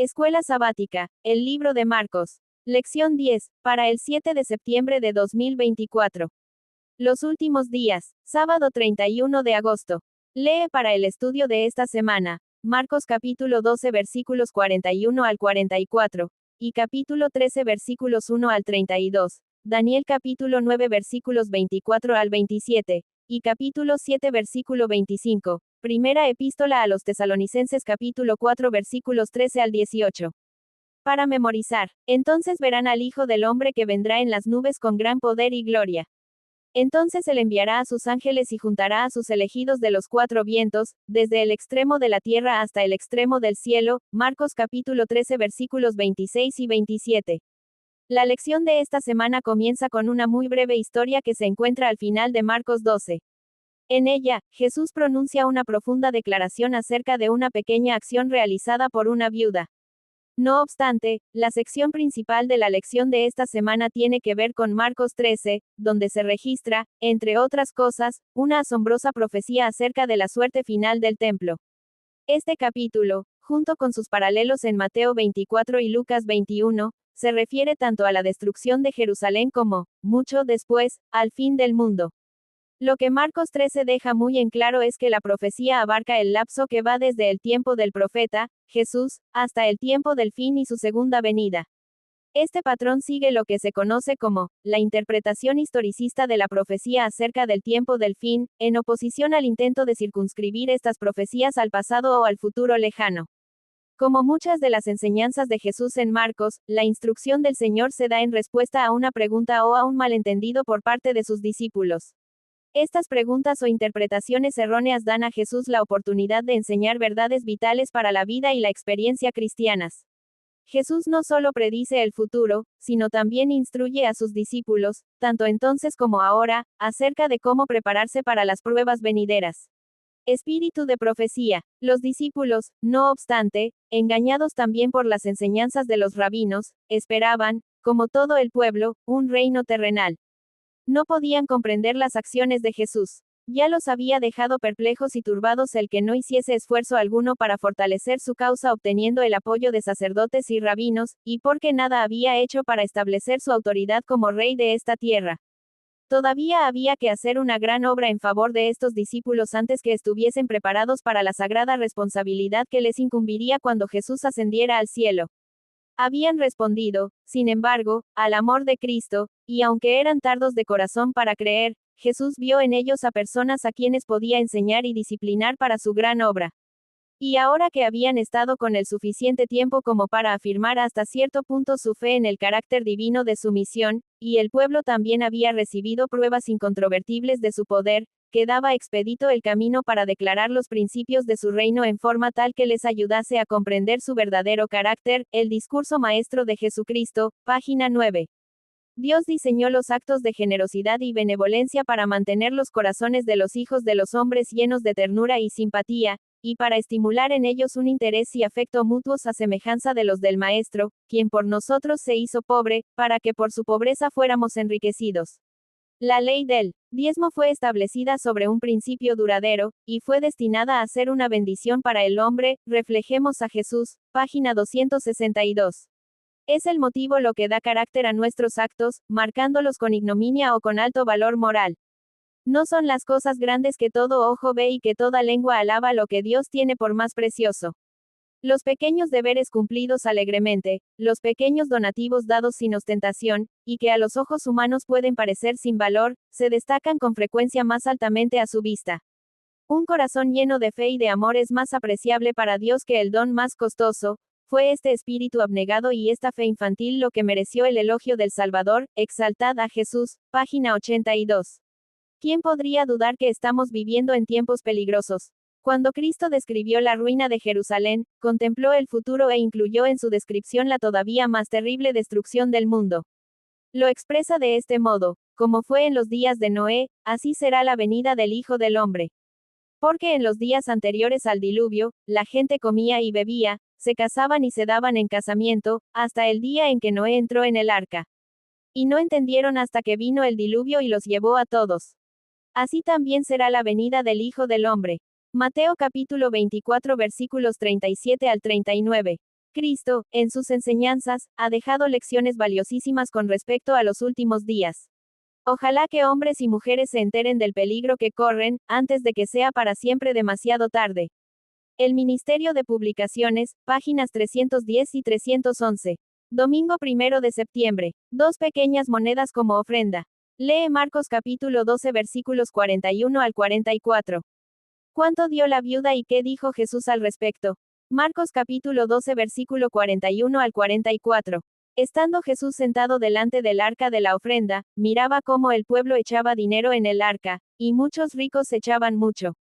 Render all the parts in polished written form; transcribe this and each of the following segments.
Escuela Sabática, el libro de Marcos. Lección 10, para el 7 de septiembre de 2024. Los últimos días, sábado 31 de agosto. Lee para el estudio de esta semana, Marcos capítulo 12 versículos 41 al 44, y capítulo 13 versículos 1 al 32, Daniel capítulo 9 versículos 24 al 27, y capítulo 7 versículo 25. Primera epístola a los Tesalonicenses capítulo 4 versículos 13 al 18. Para memorizar. Entonces verán al Hijo del Hombre que vendrá en las nubes con gran poder y gloria. Entonces él enviará a sus ángeles y juntará a sus elegidos de los cuatro vientos, desde el extremo de la tierra hasta el extremo del cielo. Marcos capítulo 13 versículos 26 y 27. La lección de esta semana comienza con una muy breve historia que se encuentra al final de Marcos 12. En ella, Jesús pronuncia una profunda declaración acerca de una pequeña acción realizada por una viuda. No obstante, la sección principal de la lección de esta semana tiene que ver con Marcos 13, donde se registra, entre otras cosas, una asombrosa profecía acerca de la suerte final del templo. Este capítulo, junto con sus paralelos en Mateo 24 y Lucas 21, se refiere tanto a la destrucción de Jerusalén como, mucho después, al fin del mundo. Lo que Marcos 13 deja muy en claro es que la profecía abarca el lapso que va desde el tiempo del profeta, Jesús, hasta el tiempo del fin y su segunda venida. Este patrón sigue lo que se conoce como la interpretación historicista de la profecía acerca del tiempo del fin, en oposición al intento de circunscribir estas profecías al pasado o al futuro lejano. Como muchas de las enseñanzas de Jesús en Marcos, la instrucción del Señor se da en respuesta a una pregunta o a un malentendido por parte de sus discípulos. Estas preguntas o interpretaciones erróneas dan a Jesús la oportunidad de enseñar verdades vitales para la vida y la experiencia cristianas. Jesús no solo predice el futuro, sino también instruye a sus discípulos, tanto entonces como ahora, acerca de cómo prepararse para las pruebas venideras. Espíritu de profecía. Los discípulos, no obstante, engañados también por las enseñanzas de los rabinos, esperaban, como todo el pueblo, un reino terrenal. No podían comprender las acciones de Jesús. Ya los había dejado perplejos y turbados el que no hiciese esfuerzo alguno para fortalecer su causa obteniendo el apoyo de sacerdotes y rabinos, y porque nada había hecho para establecer su autoridad como rey de esta tierra. Todavía había que hacer una gran obra en favor de estos discípulos antes que estuviesen preparados para la sagrada responsabilidad que les incumbiría cuando Jesús ascendiera al cielo. Habían respondido, sin embargo, al amor de Cristo, y aunque eran tardos de corazón para creer, Jesús vio en ellos a personas a quienes podía enseñar y disciplinar para su gran obra. Y ahora que habían estado con él suficiente tiempo como para afirmar hasta cierto punto su fe en el carácter divino de su misión, y el pueblo también había recibido pruebas incontrovertibles de su poder, quedaba expedito el camino para declarar los principios de su reino en forma tal que les ayudase a comprender su verdadero carácter. El discurso maestro de Jesucristo, página 9. Dios diseñó los actos de generosidad y benevolencia para mantener los corazones de los hijos de los hombres llenos de ternura y simpatía, y para estimular en ellos un interés y afecto mutuos a semejanza de los del Maestro, quien por nosotros se hizo pobre, para que por su pobreza fuéramos enriquecidos. La ley del diezmo fue establecida sobre un principio duradero, y fue destinada a ser una bendición para el hombre. Reflejemos a Jesús, página 262. Es el motivo lo que da carácter a nuestros actos, marcándolos con ignominia o con alto valor moral. No son las cosas grandes que todo ojo ve y que toda lengua alaba lo que Dios tiene por más precioso. Los pequeños deberes cumplidos alegremente, los pequeños donativos dados sin ostentación, y que a los ojos humanos pueden parecer sin valor, se destacan con frecuencia más altamente a su vista. Un corazón lleno de fe y de amor es más apreciable para Dios que el don más costoso. Fue este espíritu abnegado y esta fe infantil lo que mereció el elogio del Salvador. Exaltad a Jesús, página 82. ¿Quién podría dudar que estamos viviendo en tiempos peligrosos? Cuando Cristo describió la ruina de Jerusalén, contempló el futuro e incluyó en su descripción la todavía más terrible destrucción del mundo. Lo expresa de este modo: como fue en los días de Noé, así será la venida del Hijo del Hombre. Porque en los días anteriores al diluvio, la gente comía y bebía, se casaban y se daban en casamiento, hasta el día en que Noé entró en el arca. Y no entendieron hasta que vino el diluvio y los llevó a todos. Así también será la venida del Hijo del Hombre. Mateo capítulo 24 versículos 37 al 39. Cristo, en sus enseñanzas, ha dejado lecciones valiosísimas con respecto a los últimos días. Ojalá que hombres y mujeres se enteren del peligro que corren, antes de que sea para siempre demasiado tarde. El Ministerio de Publicaciones, páginas 310 y 311. Domingo 1 de septiembre. 2 pequeñas monedas como ofrenda. Lee Marcos capítulo 12 versículos 41 al 44. ¿Cuánto dio la viuda y qué dijo Jesús al respecto? Marcos capítulo 12 versículo 41 al 44. Estando Jesús sentado delante del arca de la ofrenda, miraba cómo el pueblo echaba dinero en el arca, y muchos ricos echaban mucho.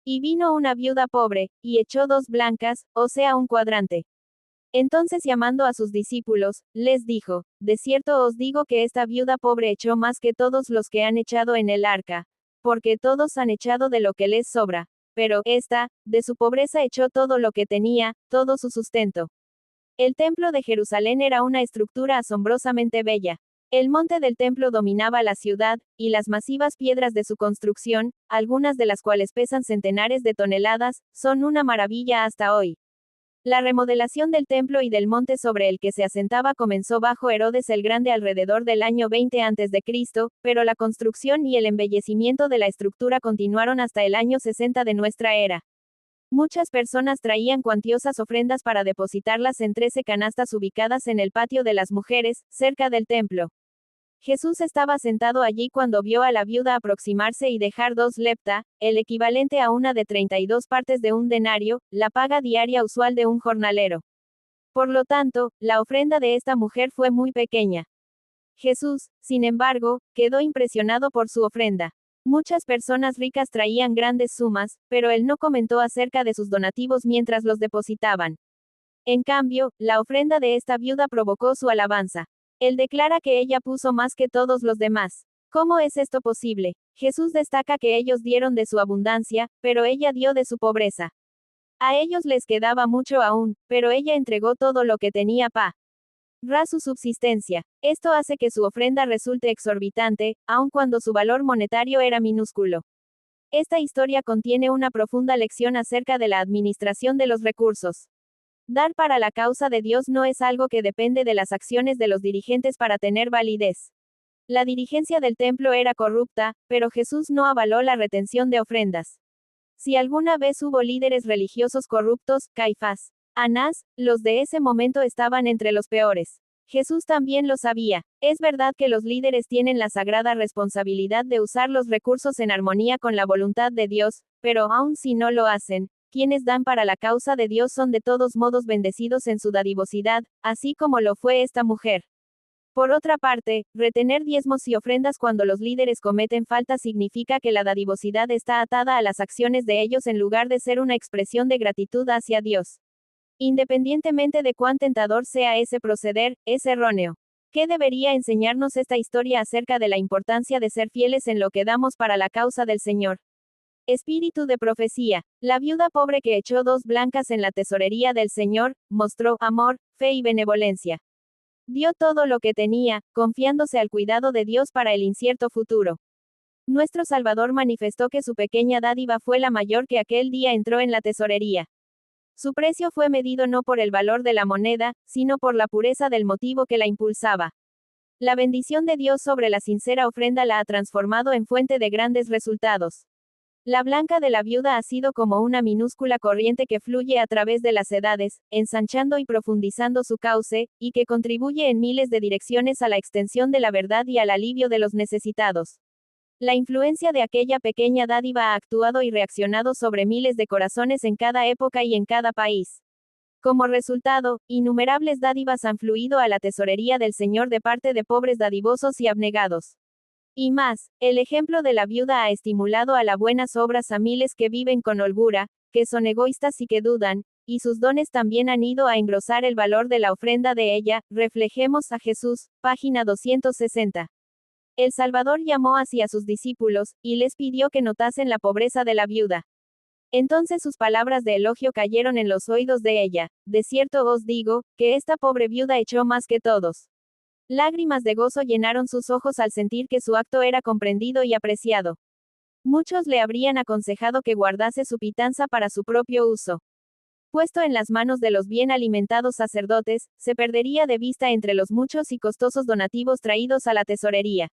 Y vino una viuda pobre, y echó 2 blancas, o sea un cuadrante. Entonces llamando a sus discípulos, les dijo, de cierto os digo que esta viuda pobre echó más que todos los que han echado en el arca, porque todos han echado de lo que les sobra, pero ésta, de su pobreza echó todo lo que tenía, todo su sustento. El templo de Jerusalén era una estructura asombrosamente bella. El monte del templo dominaba la ciudad, y las masivas piedras de su construcción, algunas de las cuales pesan centenares de toneladas, son una maravilla hasta hoy. La remodelación del templo y del monte sobre el que se asentaba comenzó bajo Herodes el Grande alrededor del año 20 a.C., pero la construcción y el embellecimiento de la estructura continuaron hasta el año 60 de nuestra era. Muchas personas traían cuantiosas ofrendas para depositarlas en 13 canastas ubicadas en el patio de las mujeres, cerca del templo. Jesús estaba sentado allí cuando vio a la viuda aproximarse y dejar 2 lepta, el equivalente a una de 32 partes de un denario, la paga diaria usual de un jornalero. Por lo tanto, la ofrenda de esta mujer fue muy pequeña. Jesús, sin embargo, quedó impresionado por su ofrenda. Muchas personas ricas traían grandes sumas, pero él no comentó acerca de sus donativos mientras los depositaban. En cambio, la ofrenda de esta viuda provocó su alabanza. Él declara que ella puso más que todos los demás. ¿Cómo es esto posible? Jesús destaca que ellos dieron de su abundancia, pero ella dio de su pobreza. A ellos les quedaba mucho aún, pero ella entregó todo lo que tenía para su subsistencia. Esto hace que su ofrenda resulte exorbitante, aun cuando su valor monetario era minúsculo. Esta historia contiene una profunda lección acerca de la administración de los recursos. Dar para la causa de Dios no es algo que depende de las acciones de los dirigentes para tener validez. La dirigencia del templo era corrupta, pero Jesús no avaló la retención de ofrendas. Si alguna vez hubo líderes religiosos corruptos, Caifás, Anás, los de ese momento estaban entre los peores. Jesús también lo sabía. Es verdad que los líderes tienen la sagrada responsabilidad de usar los recursos en armonía con la voluntad de Dios, pero aun si no lo hacen, quienes dan para la causa de Dios son de todos modos bendecidos en su dadivosidad, así como lo fue esta mujer. Por otra parte, retener diezmos y ofrendas cuando los líderes cometen falta significa que la dadivosidad está atada a las acciones de ellos en lugar de ser una expresión de gratitud hacia Dios. Independientemente de cuán tentador sea ese proceder, es erróneo. ¿Qué debería enseñarnos esta historia acerca de la importancia de ser fieles en lo que damos para la causa del Señor? Espíritu de profecía. La viuda pobre que echó 2 blancas en la tesorería del Señor, mostró amor, fe y benevolencia. Dio todo lo que tenía, confiándose al cuidado de Dios para el incierto futuro. Nuestro Salvador manifestó que su pequeña dádiva fue la mayor que aquel día entró en la tesorería. Su precio fue medido no por el valor de la moneda, sino por la pureza del motivo que la impulsaba. La bendición de Dios sobre la sincera ofrenda la ha transformado en fuente de grandes resultados. La blanca de la viuda ha sido como una minúscula corriente que fluye a través de las edades, ensanchando y profundizando su cauce, y que contribuye en miles de direcciones a la extensión de la verdad y al alivio de los necesitados. La influencia de aquella pequeña dádiva ha actuado y reaccionado sobre miles de corazones en cada época y en cada país. Como resultado, innumerables dádivas han fluido a la tesorería del Señor de parte de pobres dadivosos y abnegados. Y más, el ejemplo de la viuda ha estimulado a las buenas obras a miles que viven con holgura, que son egoístas y que dudan, y sus dones también han ido a engrosar el valor de la ofrenda de ella. Reflejemos a Jesús, página 260. El Salvador llamó así a sus discípulos, y les pidió que notasen la pobreza de la viuda. Entonces sus palabras de elogio cayeron en los oídos de ella. De cierto os digo, que esta pobre viuda echó más que todos. Lágrimas de gozo llenaron sus ojos al sentir que su acto era comprendido y apreciado. Muchos le habrían aconsejado que guardase su pitanza para su propio uso. puesto en las manos de los bien alimentados sacerdotes, se perdería de vista entre los muchos y costosos donativos traídos a la tesorería.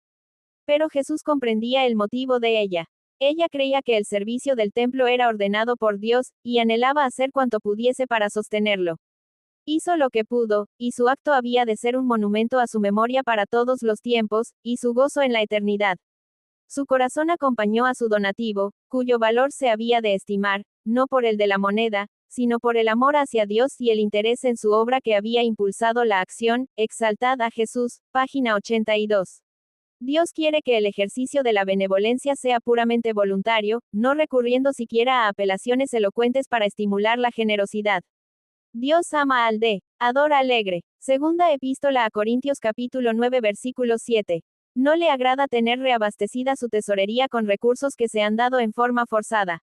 Pero Jesús comprendía el motivo de ella. Ella creía que el servicio del templo era ordenado por Dios, y anhelaba hacer cuanto pudiese para sostenerlo. Hizo lo que pudo, y su acto había de ser un monumento a su memoria para todos los tiempos, y su gozo en la eternidad. Su corazón acompañó a su donativo, cuyo valor se había de estimar, no por el de la moneda, sino por el amor hacia Dios y el interés en su obra que había impulsado la acción. Exaltad a Jesús, página 82. Dios quiere que el ejercicio de la benevolencia sea puramente voluntario, no recurriendo siquiera a apelaciones elocuentes para estimular la generosidad. Dios ama al ador alegre. Segunda epístola a Corintios capítulo 9 versículo 7. No le agrada tener reabastecida su tesorería con recursos que se han dado en forma forzada.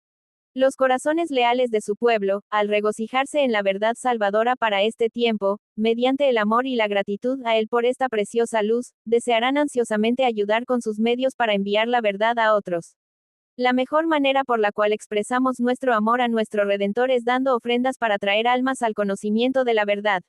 Los corazones leales de su pueblo, al regocijarse en la verdad salvadora para este tiempo, mediante el amor y la gratitud a Él por esta preciosa luz, desearán ansiosamente ayudar con sus medios para enviar la verdad a otros. La mejor manera por la cual expresamos nuestro amor a nuestro Redentor es dando ofrendas para traer almas al conocimiento de la verdad.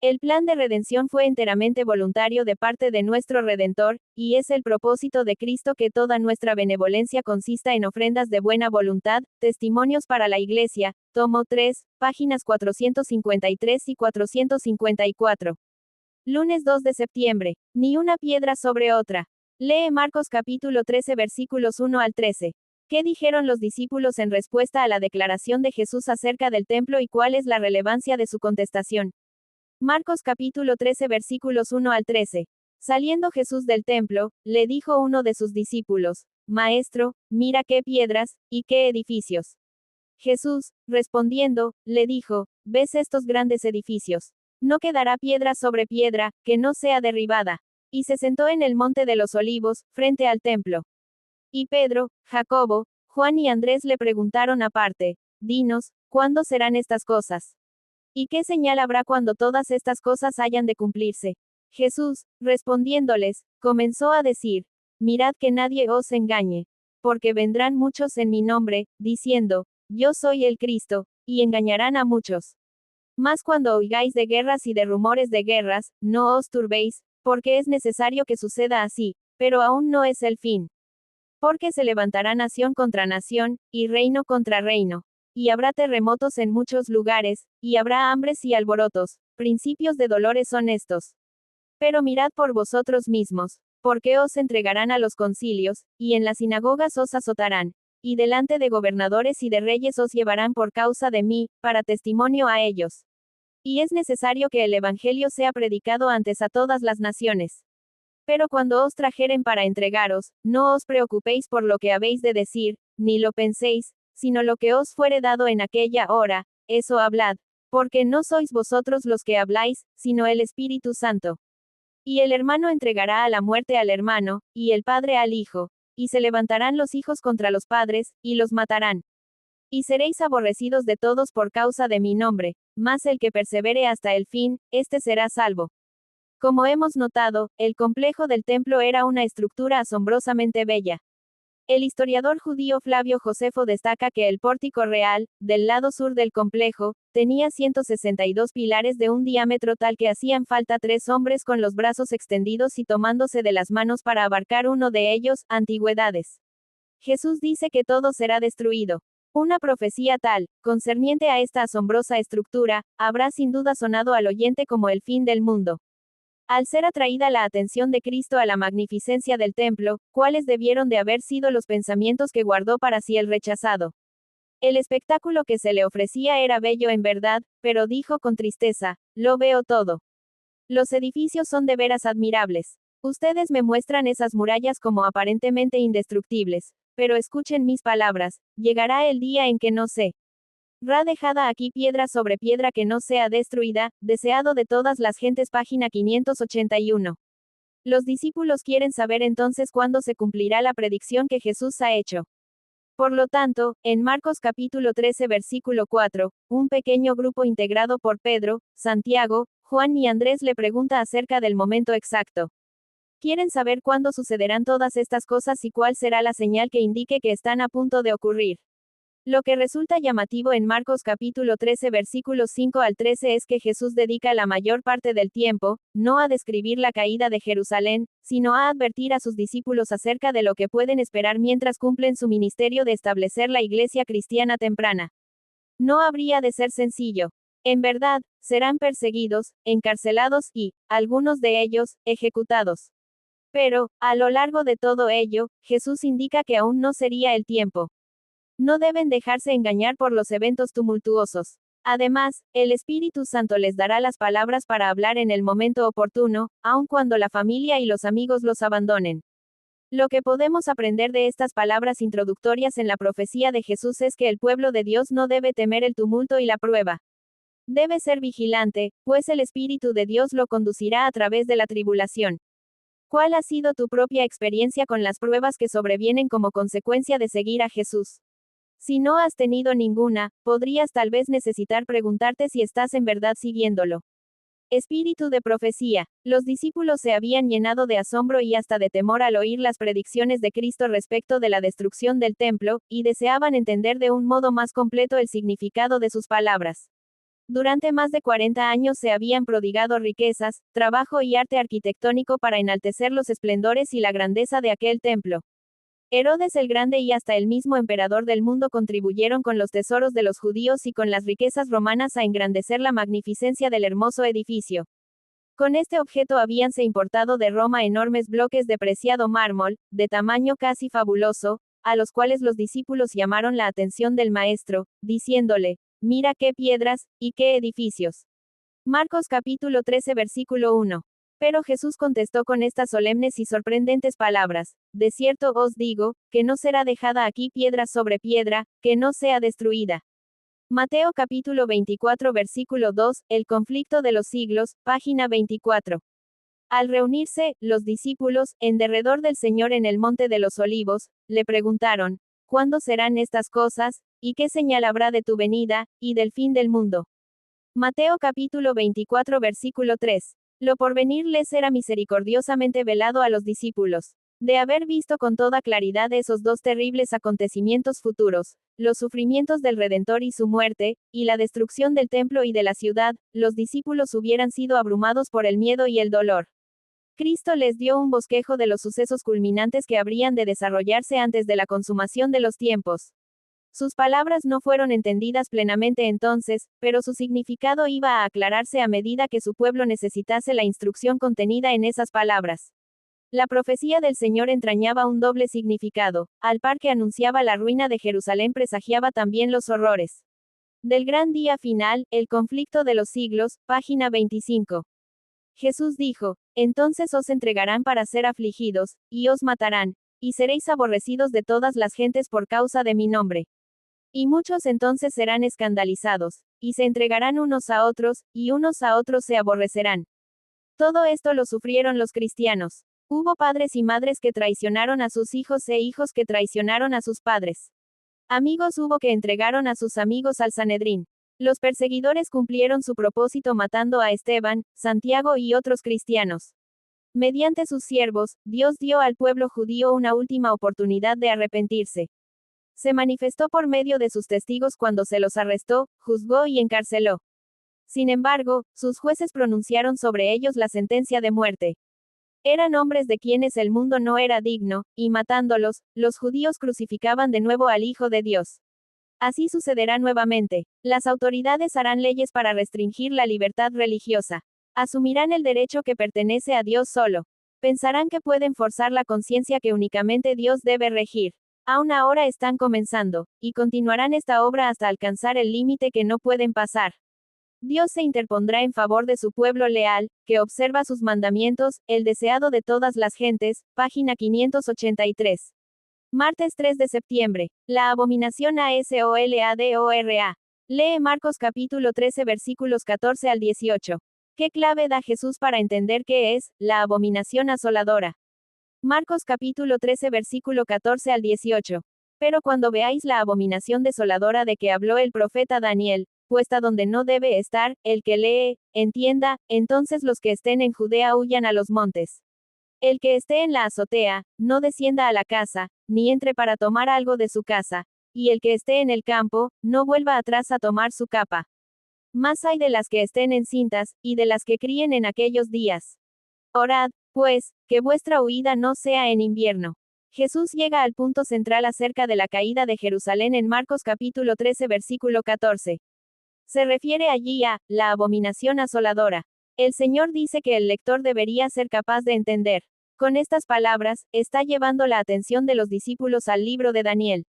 El plan de redención fue enteramente voluntario de parte de nuestro Redentor, y es el propósito de Cristo que toda nuestra benevolencia consista en ofrendas de buena voluntad. Testimonios para la Iglesia, tomo 3, páginas 453 y 454. Lunes 2 de septiembre. Ni una piedra sobre otra. Lee Marcos capítulo 13 versículos 1 al 13. ¿Qué dijeron los discípulos en respuesta a la declaración de Jesús acerca del templo y cuál es la relevancia de su contestación? Marcos capítulo 13 versículos 1 al 13. Saliendo Jesús del templo, le dijo uno de sus discípulos: Maestro, mira qué piedras, y qué edificios. Jesús, respondiendo, le dijo: ¿Ves estos grandes edificios? No quedará piedra sobre piedra, que no sea derribada. Y se sentó en el monte de los olivos, frente al templo. Y Pedro, Jacobo, Juan y Andrés le preguntaron aparte: Dinos, ¿cuándo serán estas cosas? ¿Y qué señal habrá cuando todas estas cosas hayan de cumplirse? Jesús, respondiéndoles, comenzó a decir: Mirad que nadie os engañe. Porque vendrán muchos en mi nombre, diciendo: Yo soy el Cristo, y engañarán a muchos. Mas cuando oigáis de guerras y de rumores de guerras, no os turbéis, porque es necesario que suceda así, pero aún no es el fin. Porque se levantará nación contra nación, y reino contra reino. Y habrá terremotos en muchos lugares, y habrá hambres y alborotos. Principios de dolores son estos. Pero mirad por vosotros mismos, porque os entregarán a los concilios, y en las sinagogas os azotarán, y delante de gobernadores y de reyes os llevarán por causa de mí, para testimonio a ellos. Y es necesario que el Evangelio sea predicado antes a todas las naciones. Pero cuando os trajeren para entregaros, no os preocupéis por lo que habéis de decir, ni lo penséis, sino lo que os fuere dado en aquella hora, eso hablad, porque no sois vosotros los que habláis, sino el Espíritu Santo. Y el hermano entregará a la muerte al hermano, y el padre al hijo, y se levantarán los hijos contra los padres, y los matarán. Y seréis aborrecidos de todos por causa de mi nombre, mas el que persevere hasta el fin, éste será salvo. Como hemos notado, el complejo del templo era una estructura asombrosamente bella. El historiador judío Flavio Josefo destaca que el pórtico real, del lado sur del complejo, tenía 162 pilares de un diámetro tal que hacían falta 3 hombres con los brazos extendidos y tomándose de las manos para abarcar uno de ellos. Antigüedades. Jesús dice que todo será destruido. Una profecía tal, concerniente a esta asombrosa estructura, habrá sin duda sonado al oyente como el fin del mundo. Al ser atraída la atención de Cristo a la magnificencia del templo, ¿cuáles debieron de haber sido los pensamientos que guardó para sí el rechazado? El espectáculo que se le ofrecía era bello en verdad, pero dijo con tristeza: lo veo todo. Los edificios son de veras admirables. Ustedes me muestran esas murallas como aparentemente indestructibles, pero escuchen mis palabras, llegará el día en que no sé. Dejada aquí piedra sobre piedra que no sea destruida, deseado de todas las gentes, página 581. Los discípulos quieren saber entonces cuándo se cumplirá la predicción que Jesús ha hecho. Por lo tanto, en Marcos capítulo 13 versículo 4, un pequeño grupo integrado por Pedro, Santiago, Juan y Andrés le pregunta acerca del momento exacto. Quieren saber cuándo sucederán todas estas cosas y cuál será la señal que indique que están a punto de ocurrir. Lo que resulta llamativo en Marcos capítulo 13 versículos 5 al 13 es que Jesús dedica la mayor parte del tiempo, no a describir la caída de Jerusalén, sino a advertir a sus discípulos acerca de lo que pueden esperar mientras cumplen su ministerio de establecer la iglesia cristiana temprana. No habría de ser sencillo. En verdad, serán perseguidos, encarcelados y, algunos de ellos, ejecutados. Pero, a lo largo de todo ello, Jesús indica que aún no sería el tiempo. No deben dejarse engañar por los eventos tumultuosos. Además, el Espíritu Santo les dará las palabras para hablar en el momento oportuno, aun cuando la familia y los amigos los abandonen. Lo que podemos aprender de estas palabras introductorias en la profecía de Jesús es que el pueblo de Dios no debe temer el tumulto y la prueba. Debe ser vigilante, pues el Espíritu de Dios lo conducirá a través de la tribulación. ¿Cuál ha sido tu propia experiencia con las pruebas que sobrevienen como consecuencia de seguir a Jesús? Si no has tenido ninguna, podrías tal vez necesitar preguntarte si estás en verdad siguiéndolo. Espíritu de profecía. Los discípulos se habían llenado de asombro y hasta de temor al oír las predicciones de Cristo respecto de la destrucción del templo, y deseaban entender de un modo más completo el significado de sus palabras. Durante más de 40 años se habían prodigado riquezas, trabajo y arte arquitectónico para enaltecer los esplendores y la grandeza de aquel templo. Herodes el Grande y hasta el mismo emperador del mundo contribuyeron con los tesoros de los judíos y con las riquezas romanas a engrandecer la magnificencia del hermoso edificio. Con este objeto habíanse importado de Roma enormes bloques de preciado mármol, de tamaño casi fabuloso, a los cuales los discípulos llamaron la atención del maestro, diciéndole, mira qué piedras, y qué edificios. Marcos capítulo 13 versículo 1. Pero Jesús contestó con estas solemnes y sorprendentes palabras, de cierto os digo, que no será dejada aquí piedra sobre piedra, que no sea destruida. Mateo capítulo 24 versículo 2, el conflicto de los siglos, página 24. Al reunirse, los discípulos, en derredor del Señor en el monte de los olivos, le preguntaron, ¿cuándo serán estas cosas, y qué señal habrá de tu venida, y del fin del mundo? Mateo capítulo 24 versículo 3. Lo porvenir les era misericordiosamente velado a los discípulos. De haber visto con toda claridad esos dos terribles acontecimientos futuros, los sufrimientos del Redentor y su muerte, y la destrucción del templo y de la ciudad, los discípulos hubieran sido abrumados por el miedo y el dolor. Cristo les dio un bosquejo de los sucesos culminantes que habrían de desarrollarse antes de la consumación de los tiempos. Sus palabras no fueron entendidas plenamente entonces, pero su significado iba a aclararse a medida que su pueblo necesitase la instrucción contenida en esas palabras. La profecía del Señor entrañaba un doble significado, al par que anunciaba la ruina de Jerusalén presagiaba también los horrores del gran día final, el conflicto de los siglos, página 25. Jesús dijo, entonces os entregarán para ser afligidos, y os matarán, y seréis aborrecidos de todas las gentes por causa de mi nombre. Y muchos entonces serán escandalizados, y se entregarán unos a otros, y unos a otros se aborrecerán. Todo esto lo sufrieron los cristianos. Hubo padres y madres que traicionaron a sus hijos e hijos que traicionaron a sus padres. Amigos hubo que entregaron a sus amigos al Sanedrín. Los perseguidores cumplieron su propósito matando a Esteban, Santiago y otros cristianos. Mediante sus siervos, Dios dio al pueblo judío una última oportunidad de arrepentirse. Se manifestó por medio de sus testigos cuando se los arrestó, juzgó y encarceló. Sin embargo, sus jueces pronunciaron sobre ellos la sentencia de muerte. Eran hombres de quienes el mundo no era digno, y matándolos, los judíos crucificaban de nuevo al Hijo de Dios. Así sucederá nuevamente. Las autoridades harán leyes para restringir la libertad religiosa. Asumirán el derecho que pertenece a Dios solo. Pensarán que pueden forzar la conciencia que únicamente Dios debe regir. Aún ahora están comenzando, y continuarán esta obra hasta alcanzar el límite que no pueden pasar. Dios se interpondrá en favor de su pueblo leal, que observa sus mandamientos, el deseado de todas las gentes, página 583. Martes 3 de septiembre. La abominación asoladora. Lee Marcos capítulo 13 versículos 14 al 18. ¿Qué clave da Jesús para entender qué es la abominación asoladora? Marcos capítulo 13 versículo 14 al 18. Pero cuando veáis la abominación desoladora de que habló el profeta Daniel, puesta donde no debe estar, el que lee, entienda, entonces los que estén en Judea huyan a los montes. El que esté en la azotea, no descienda a la casa, ni entre para tomar algo de su casa, y el que esté en el campo, no vuelva atrás a tomar su capa. Más hay de las que estén encintas, y de las que críen en aquellos días. Orad, pues, que vuestra huida no sea en invierno. Jesús llega al punto central acerca de la caída de Jerusalén en Marcos capítulo 13 versículo 14. Se refiere allí a la abominación asoladora. El Señor dice que el lector debería ser capaz de entender. Con estas palabras, está llevando la atención de los discípulos al libro de Daniel.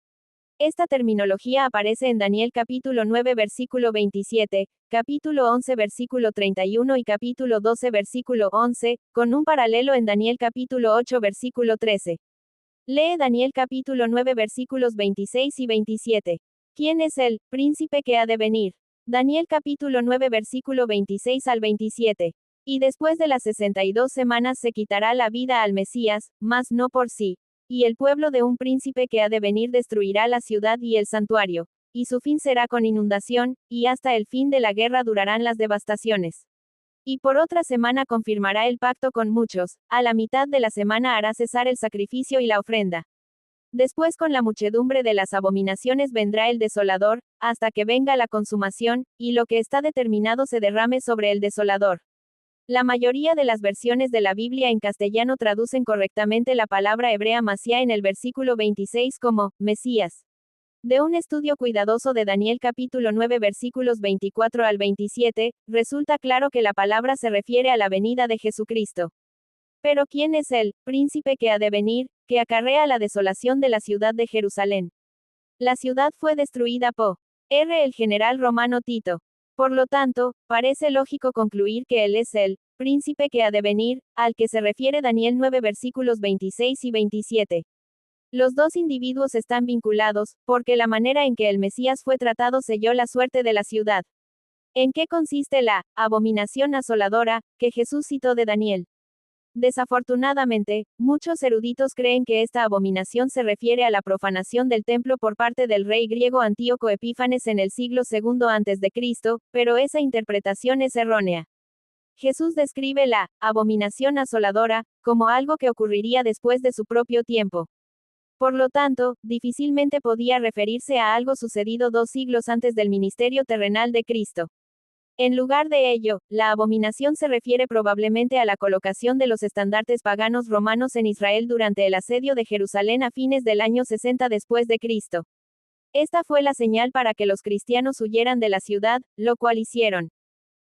Esta terminología aparece en Daniel capítulo 9 versículo 27, capítulo 11 versículo 31 y capítulo 12 versículo 11, con un paralelo en Daniel capítulo 8 versículo 13. Lee Daniel capítulo 9 versículos 26 y 27. ¿Quién es el príncipe que ha de venir? Daniel capítulo 9 versículo 26 al 27. Y después de las 62 semanas se quitará la vida al Mesías, mas no por sí. Y el pueblo de un príncipe que ha de venir destruirá la ciudad y el santuario, y su fin será con inundación, y hasta el fin de la guerra durarán las devastaciones. Y por otra semana confirmará el pacto con muchos, a la mitad de la semana hará cesar el sacrificio y la ofrenda. Después con la muchedumbre de las abominaciones vendrá el desolador, hasta que venga la consumación, y lo que está determinado se derrame sobre el desolador. La mayoría de las versiones de la Biblia en castellano traducen correctamente la palabra hebrea Masía en el versículo 26 como Mesías. De un estudio cuidadoso de Daniel capítulo 9 versículos 24 al 27, resulta claro que la palabra se refiere a la venida de Jesucristo. Pero ¿quién es el príncipe que ha de venir, que acarrea la desolación de la ciudad de Jerusalén? La ciudad fue destruida por el general romano Tito. Por lo tanto, parece lógico concluir que él es el príncipe que ha de venir, al que se refiere Daniel 9 versículos 26 y 27. Los dos individuos están vinculados, porque la manera en que el Mesías fue tratado selló la suerte de la ciudad. ¿En qué consiste la abominación asoladora que Jesús citó de Daniel? Desafortunadamente, muchos eruditos creen que esta abominación se refiere a la profanación del templo por parte del rey griego Antíoco Epífanes en el siglo II a.C., pero esa interpretación es errónea. Jesús describe la abominación asoladora como algo que ocurriría después de su propio tiempo. Por lo tanto, difícilmente podía referirse a algo sucedido 2 siglos antes del ministerio terrenal de Cristo. En lugar de ello, la abominación se refiere probablemente a la colocación de los estandartes paganos romanos en Israel durante el asedio de Jerusalén a fines del año 60 después de Cristo. Esta fue la señal para que los cristianos huyeran de la ciudad, lo cual hicieron.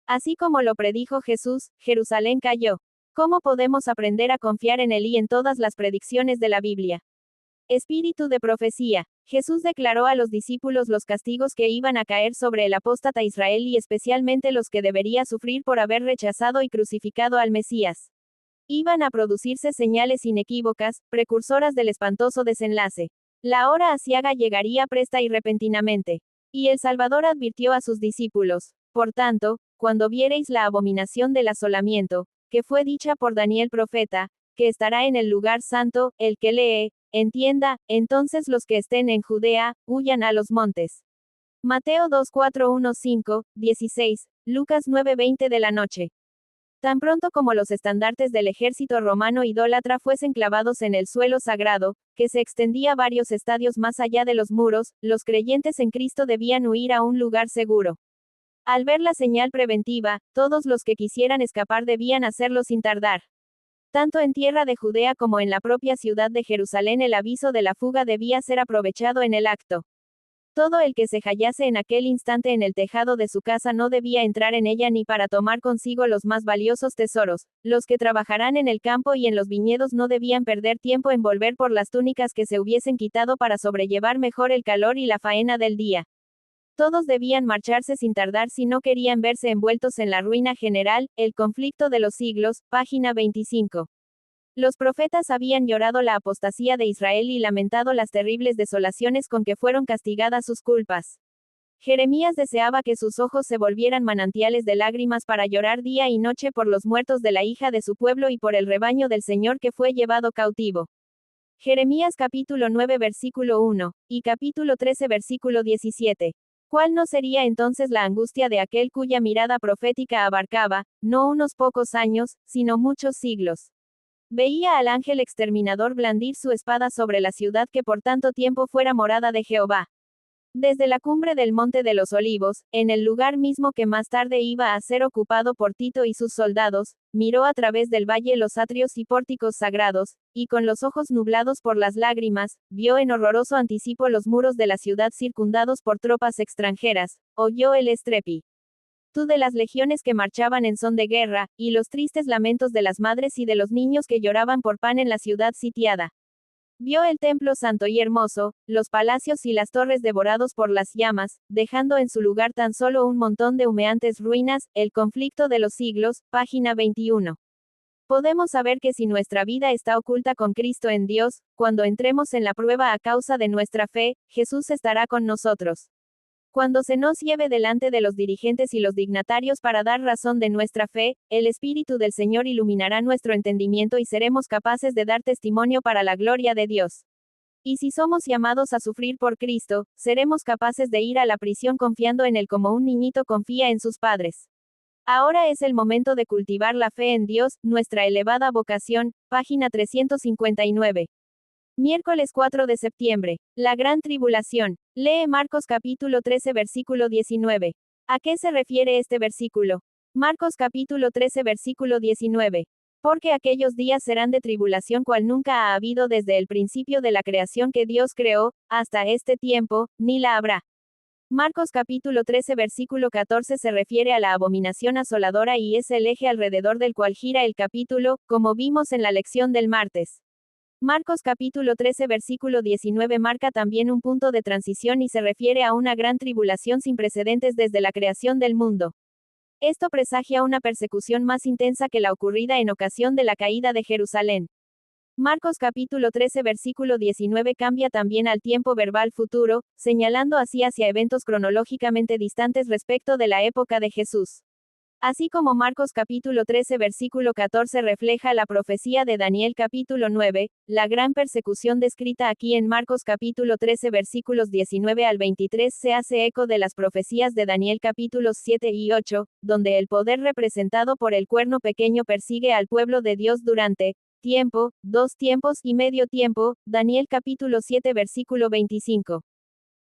Así como lo predijo Jesús, Jerusalén cayó. ¿Cómo podemos aprender a confiar en él y en todas las predicciones de la Biblia? Espíritu de profecía. Jesús declaró a los discípulos los castigos que iban a caer sobre el apóstata Israel y especialmente los que debería sufrir por haber rechazado y crucificado al Mesías. Iban a producirse señales inequívocas, precursoras del espantoso desenlace. La hora aciaga llegaría presta y repentinamente. Y el Salvador advirtió a sus discípulos: por tanto, cuando viereis la abominación del asolamiento, que fue dicha por Daniel profeta, que estará en el lugar santo, el que lee, entienda, entonces los que estén en Judea, huyan a los montes. Mateo 2:4-1-5-16, Lucas 9:20 de la noche. Tan pronto como los estandartes del ejército romano idólatra fuesen clavados en el suelo sagrado, que se extendía varios estadios más allá de los muros, los creyentes en Cristo debían huir a un lugar seguro. Al ver la señal preventiva, todos los que quisieran escapar debían hacerlo sin tardar. Tanto en tierra de Judea como en la propia ciudad de Jerusalén el aviso de la fuga debía ser aprovechado en el acto. Todo el que se hallase en aquel instante en el tejado de su casa no debía entrar en ella ni para tomar consigo los más valiosos tesoros. Los que trabajarán en el campo y en los viñedos no debían perder tiempo en volver por las túnicas que se hubiesen quitado para sobrellevar mejor el calor y la faena del día. Todos debían marcharse sin tardar si no querían verse envueltos en la ruina general, el conflicto de los siglos, página 25. Los profetas habían llorado la apostasía de Israel y lamentado las terribles desolaciones con que fueron castigadas sus culpas. Jeremías deseaba que sus ojos se volvieran manantiales de lágrimas para llorar día y noche por los muertos de la hija de su pueblo y por el rebaño del Señor que fue llevado cautivo. Jeremías capítulo 9 versículo 1, y capítulo 13 versículo 17. ¿Cuál no sería entonces la angustia de aquel cuya mirada profética abarcaba, no unos pocos años, sino muchos siglos? Veía al ángel exterminador blandir su espada sobre la ciudad que por tanto tiempo fuera morada de Jehová. Desde la cumbre del Monte de los Olivos, en el lugar mismo que más tarde iba a ser ocupado por Tito y sus soldados, miró a través del valle los atrios y pórticos sagrados, y con los ojos nublados por las lágrimas, vio en horroroso anticipo los muros de la ciudad circundados por tropas extranjeras, oyó el estrépito de las legiones que marchaban en son de guerra, y los tristes lamentos de las madres y de los niños que lloraban por pan en la ciudad sitiada. Vio el templo santo y hermoso, los palacios y las torres devorados por las llamas, dejando en su lugar tan solo un montón de humeantes ruinas, el conflicto de los siglos, página 21. Podemos saber que si nuestra vida está oculta con Cristo en Dios, cuando entremos en la prueba a causa de nuestra fe, Jesús estará con nosotros. Cuando se nos lleve delante de los dirigentes y los dignatarios para dar razón de nuestra fe, el Espíritu del Señor iluminará nuestro entendimiento y seremos capaces de dar testimonio para la gloria de Dios. Y si somos llamados a sufrir por Cristo, seremos capaces de ir a la prisión confiando en Él como un niñito confía en sus padres. Ahora es el momento de cultivar la fe en Dios, nuestra elevada vocación, página 359. Miércoles 4 de septiembre. La gran tribulación. Lee Marcos capítulo 13 versículo 19. ¿A qué se refiere este versículo? Marcos capítulo 13 versículo 19. Porque aquellos días serán de tribulación cual nunca ha habido desde el principio de la creación que Dios creó, hasta este tiempo, ni la habrá. Marcos capítulo 13 versículo 14 se refiere a la abominación asoladora y es el eje alrededor del cual gira el capítulo, como vimos en la lección del martes. Marcos capítulo 13 versículo 19 marca también un punto de transición y se refiere a una gran tribulación sin precedentes desde la creación del mundo. Esto presagia una persecución más intensa que la ocurrida en ocasión de la caída de Jerusalén. Marcos capítulo 13 versículo 19 cambia también al tiempo verbal futuro, señalando así hacia eventos cronológicamente distantes respecto de la época de Jesús. Así como Marcos capítulo 13 versículo 14 refleja la profecía de Daniel capítulo 9, la gran persecución descrita aquí en Marcos capítulo 13 versículos 19 al 23 se hace eco de las profecías de Daniel capítulos 7 y 8, donde el poder representado por el cuerno pequeño persigue al pueblo de Dios durante tiempo, 2 tiempos y medio tiempo, Daniel capítulo 7 versículo 25.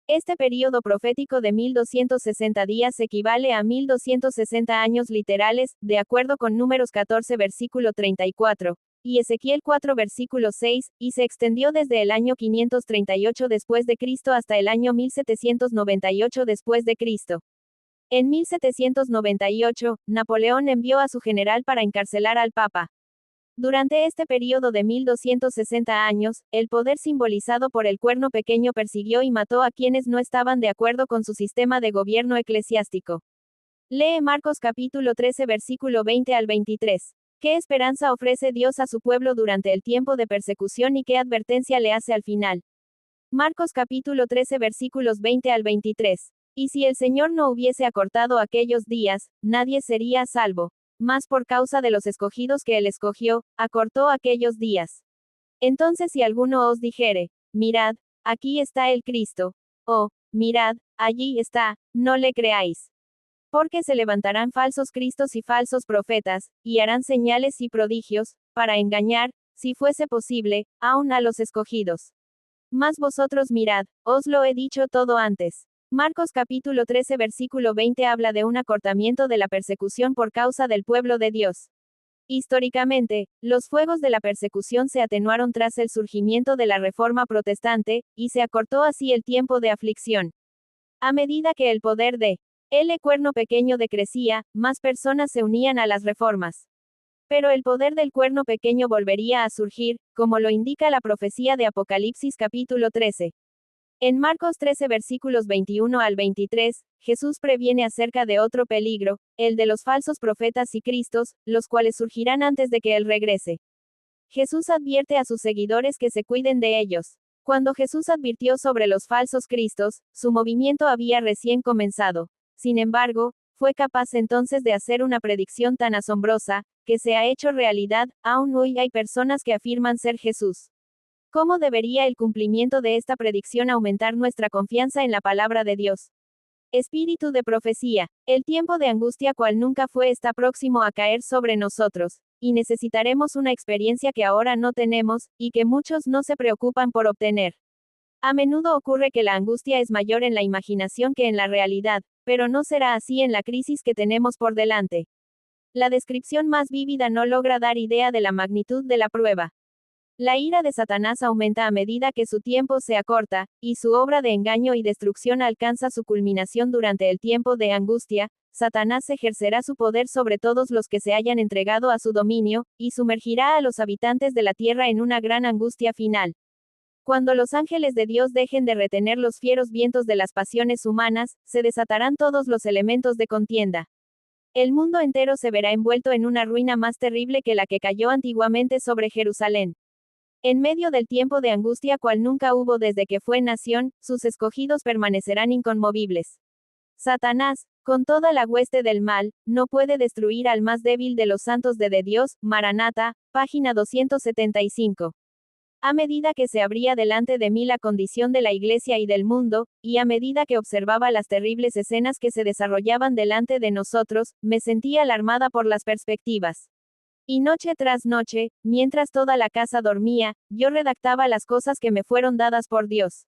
Este período profético de 1260 días equivale a 1260 años literales, de acuerdo con Números 14 versículo 34, y Ezequiel 4 versículo 6, y se extendió desde el año 538 después de Cristo hasta el año 1798 después de Cristo. En 1798, Napoleón envió a su general para encarcelar al Papa. Durante este período de 1260 años, el poder simbolizado por el cuerno pequeño persiguió y mató a quienes no estaban de acuerdo con su sistema de gobierno eclesiástico. Lee Marcos capítulo 13 versículo 20 al 23. ¿Qué esperanza ofrece Dios a su pueblo durante el tiempo de persecución y qué advertencia le hace al final? Marcos capítulo 13 versículos 20 al 23. Y si el Señor no hubiese acortado aquellos días, nadie sería salvo. Mas por causa de los escogidos que él escogió, acortó aquellos días. Entonces si alguno os dijere, mirad, aquí está el Cristo, o, mirad, allí está, no le creáis. Porque se levantarán falsos cristos y falsos profetas, y harán señales y prodigios, para engañar, si fuese posible, aun a los escogidos. Mas vosotros mirad, os lo he dicho todo antes. Marcos capítulo 13 versículo 20 habla de un acortamiento de la persecución por causa del pueblo de Dios. Históricamente, los fuegos de la persecución se atenuaron tras el surgimiento de la Reforma Protestante, y se acortó así el tiempo de aflicción. A medida que el poder de el cuerno pequeño decrecía, más personas se unían a las reformas. Pero el poder del cuerno pequeño volvería a surgir, como lo indica la profecía de Apocalipsis capítulo 13. En Marcos 13 versículos 21 al 23, Jesús previene acerca de otro peligro, el de los falsos profetas y cristos, los cuales surgirán antes de que Él regrese. Jesús advierte a sus seguidores que se cuiden de ellos. Cuando Jesús advirtió sobre los falsos cristos, su movimiento había recién comenzado. Sin embargo, fue capaz entonces de hacer una predicción tan asombrosa, que se ha hecho realidad. Aún hoy hay personas que afirman ser Jesús. ¿Cómo debería el cumplimiento de esta predicción aumentar nuestra confianza en la palabra de Dios? Espíritu de profecía. El tiempo de angustia cual nunca fue está próximo a caer sobre nosotros, y necesitaremos una experiencia que ahora no tenemos, y que muchos no se preocupan por obtener. A menudo ocurre que la angustia es mayor en la imaginación que en la realidad, pero no será así en la crisis que tenemos por delante. La descripción más vívida no logra dar idea de la magnitud de la prueba. La ira de Satanás aumenta a medida que su tiempo se acorta, y su obra de engaño y destrucción alcanza su culminación durante el tiempo de angustia. Satanás ejercerá su poder sobre todos los que se hayan entregado a su dominio, y sumergirá a los habitantes de la tierra en una gran angustia final. Cuando los ángeles de Dios dejen de retener los fieros vientos de las pasiones humanas, se desatarán todos los elementos de contienda. El mundo entero se verá envuelto en una ruina más terrible que la que cayó antiguamente sobre Jerusalén. En medio del tiempo de angustia cual nunca hubo desde que fue nación, sus escogidos permanecerán inconmovibles. Satanás, con toda la hueste del mal, no puede destruir al más débil de los santos de Dios. Maranata, página 275. A medida que se abría delante de mí la condición de la Iglesia y del mundo, y a medida que observaba las terribles escenas que se desarrollaban delante de nosotros, me sentía alarmada por las perspectivas. Y noche tras noche, mientras toda la casa dormía, yo redactaba las cosas que me fueron dadas por Dios.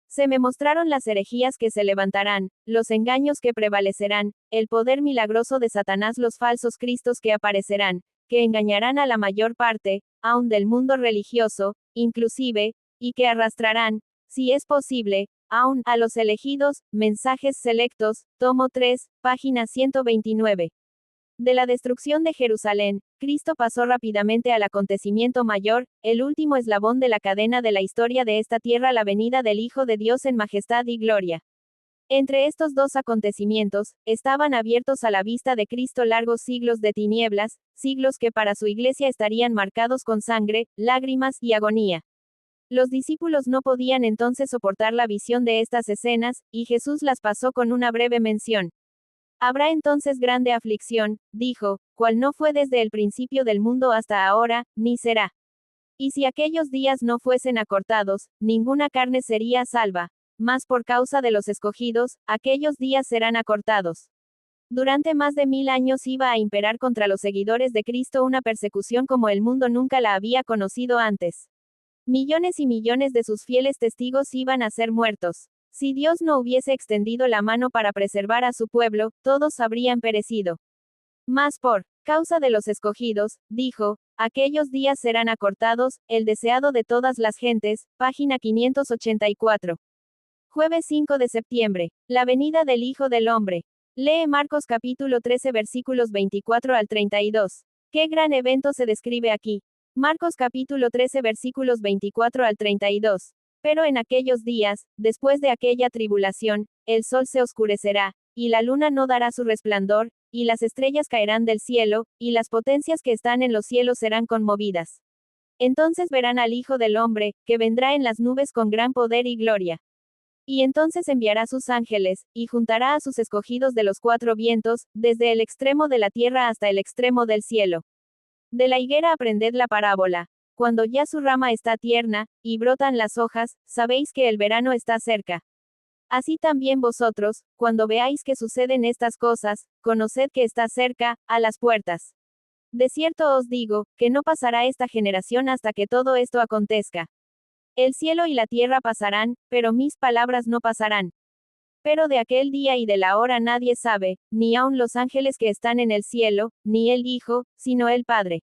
Se me mostraron las herejías que se levantarán, los engaños que prevalecerán, el poder milagroso de Satanás, los falsos cristos que aparecerán, que engañarán a la mayor parte, aun del mundo religioso, inclusive, y que arrastrarán, si es posible, aun a los elegidos. Mensajes selectos, tomo 3, página 129. De la destrucción de Jerusalén, Cristo pasó rápidamente al acontecimiento mayor, el último eslabón de la cadena de la historia de esta tierra, la venida del Hijo de Dios en majestad y gloria. Entre estos dos acontecimientos, estaban abiertos a la vista de Cristo largos siglos de tinieblas, siglos que para su iglesia estarían marcados con sangre, lágrimas y agonía. Los discípulos no podían entonces soportar la visión de estas escenas, y Jesús las pasó con una breve mención. Habrá entonces grande aflicción, dijo, cual no fue desde el principio del mundo hasta ahora, ni será. Y si aquellos días no fuesen acortados, ninguna carne sería salva. Mas por causa de los escogidos, aquellos días serán acortados. Durante más de 1000 años iba a imperar contra los seguidores de Cristo una persecución como el mundo nunca la había conocido antes. Millones y millones de sus fieles testigos iban a ser muertos. Si Dios no hubiese extendido la mano para preservar a su pueblo, todos habrían perecido. Mas por causa de los escogidos, dijo, aquellos días serán acortados, el deseado de todas las gentes, página 584. Jueves 5 de septiembre. La venida del Hijo del Hombre. Lee Marcos capítulo 13 versículos 24 al 32. Qué gran evento se describe aquí. Marcos capítulo 13 versículos 24 al 32. Pero en aquellos días, después de aquella tribulación, el sol se oscurecerá, y la luna no dará su resplandor, y las estrellas caerán del cielo, y las potencias que están en los cielos serán conmovidas. Entonces verán al Hijo del Hombre, que vendrá en las nubes con gran poder y gloria. Y entonces enviará sus ángeles, y juntará a sus escogidos de los cuatro vientos, desde el extremo de la tierra hasta el extremo del cielo. De la higuera aprended la parábola. Cuando ya su rama está tierna, y brotan las hojas, sabéis que el verano está cerca. Así también vosotros, cuando veáis que suceden estas cosas, conoced que está cerca, a las puertas. De cierto os digo, que no pasará esta generación hasta que todo esto acontezca. El cielo y la tierra pasarán, pero mis palabras no pasarán. Pero de aquel día y de la hora nadie sabe, ni aun los ángeles que están en el cielo, ni el Hijo, sino el Padre.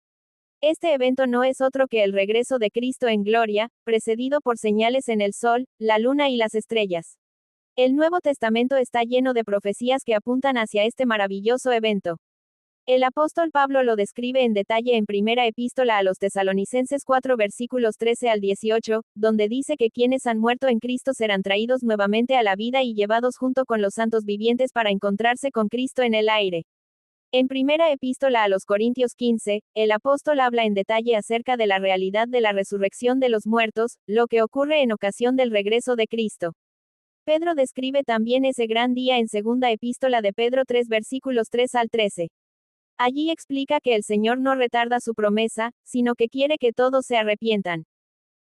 Este evento no es otro que el regreso de Cristo en gloria, precedido por señales en el sol, la luna y las estrellas. El Nuevo Testamento está lleno de profecías que apuntan hacia este maravilloso evento. El apóstol Pablo lo describe en detalle en primera epístola a los Tesalonicenses 4 versículos 13 al 18, donde dice que quienes han muerto en Cristo serán traídos nuevamente a la vida y llevados junto con los santos vivientes para encontrarse con Cristo en el aire. En primera epístola a los Corintios 15, el apóstol habla en detalle acerca de la realidad de la resurrección de los muertos, lo que ocurre en ocasión del regreso de Cristo. Pedro describe también ese gran día en segunda epístola de Pedro 3 versículos 3 al 13. Allí explica que el Señor no retarda su promesa, sino que quiere que todos se arrepientan.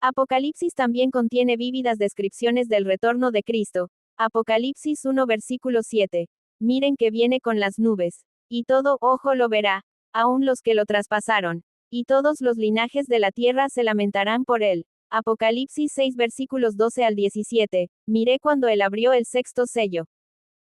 Apocalipsis también contiene vívidas descripciones del retorno de Cristo. Apocalipsis 1 versículo 7. Miren que viene con las nubes. Y todo ojo lo verá, aun los que lo traspasaron. Y todos los linajes de la tierra se lamentarán por él. Apocalipsis 6 versículos 12 al 17, miré cuando él abrió el sexto sello.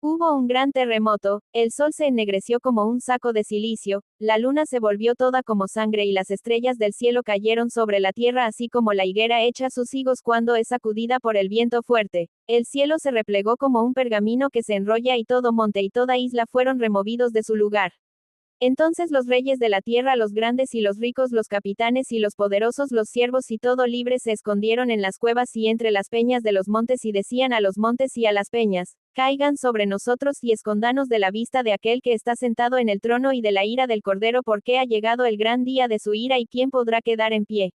Hubo un gran terremoto, el sol se ennegreció como un saco de silicio, la luna se volvió toda como sangre y las estrellas del cielo cayeron sobre la tierra así como la higuera echa sus higos cuando es sacudida por el viento fuerte. El cielo se replegó como un pergamino que se enrolla y todo monte y toda isla fueron removidos de su lugar. Entonces los reyes de la tierra, los grandes y los ricos, los capitanes y los poderosos, los siervos y todo libre se escondieron en las cuevas y entre las peñas de los montes y decían a los montes y a las peñas, caigan sobre nosotros y escondanos de la vista de aquel que está sentado en el trono y de la ira del Cordero, porque ha llegado el gran día de su ira y quién podrá quedar en pie.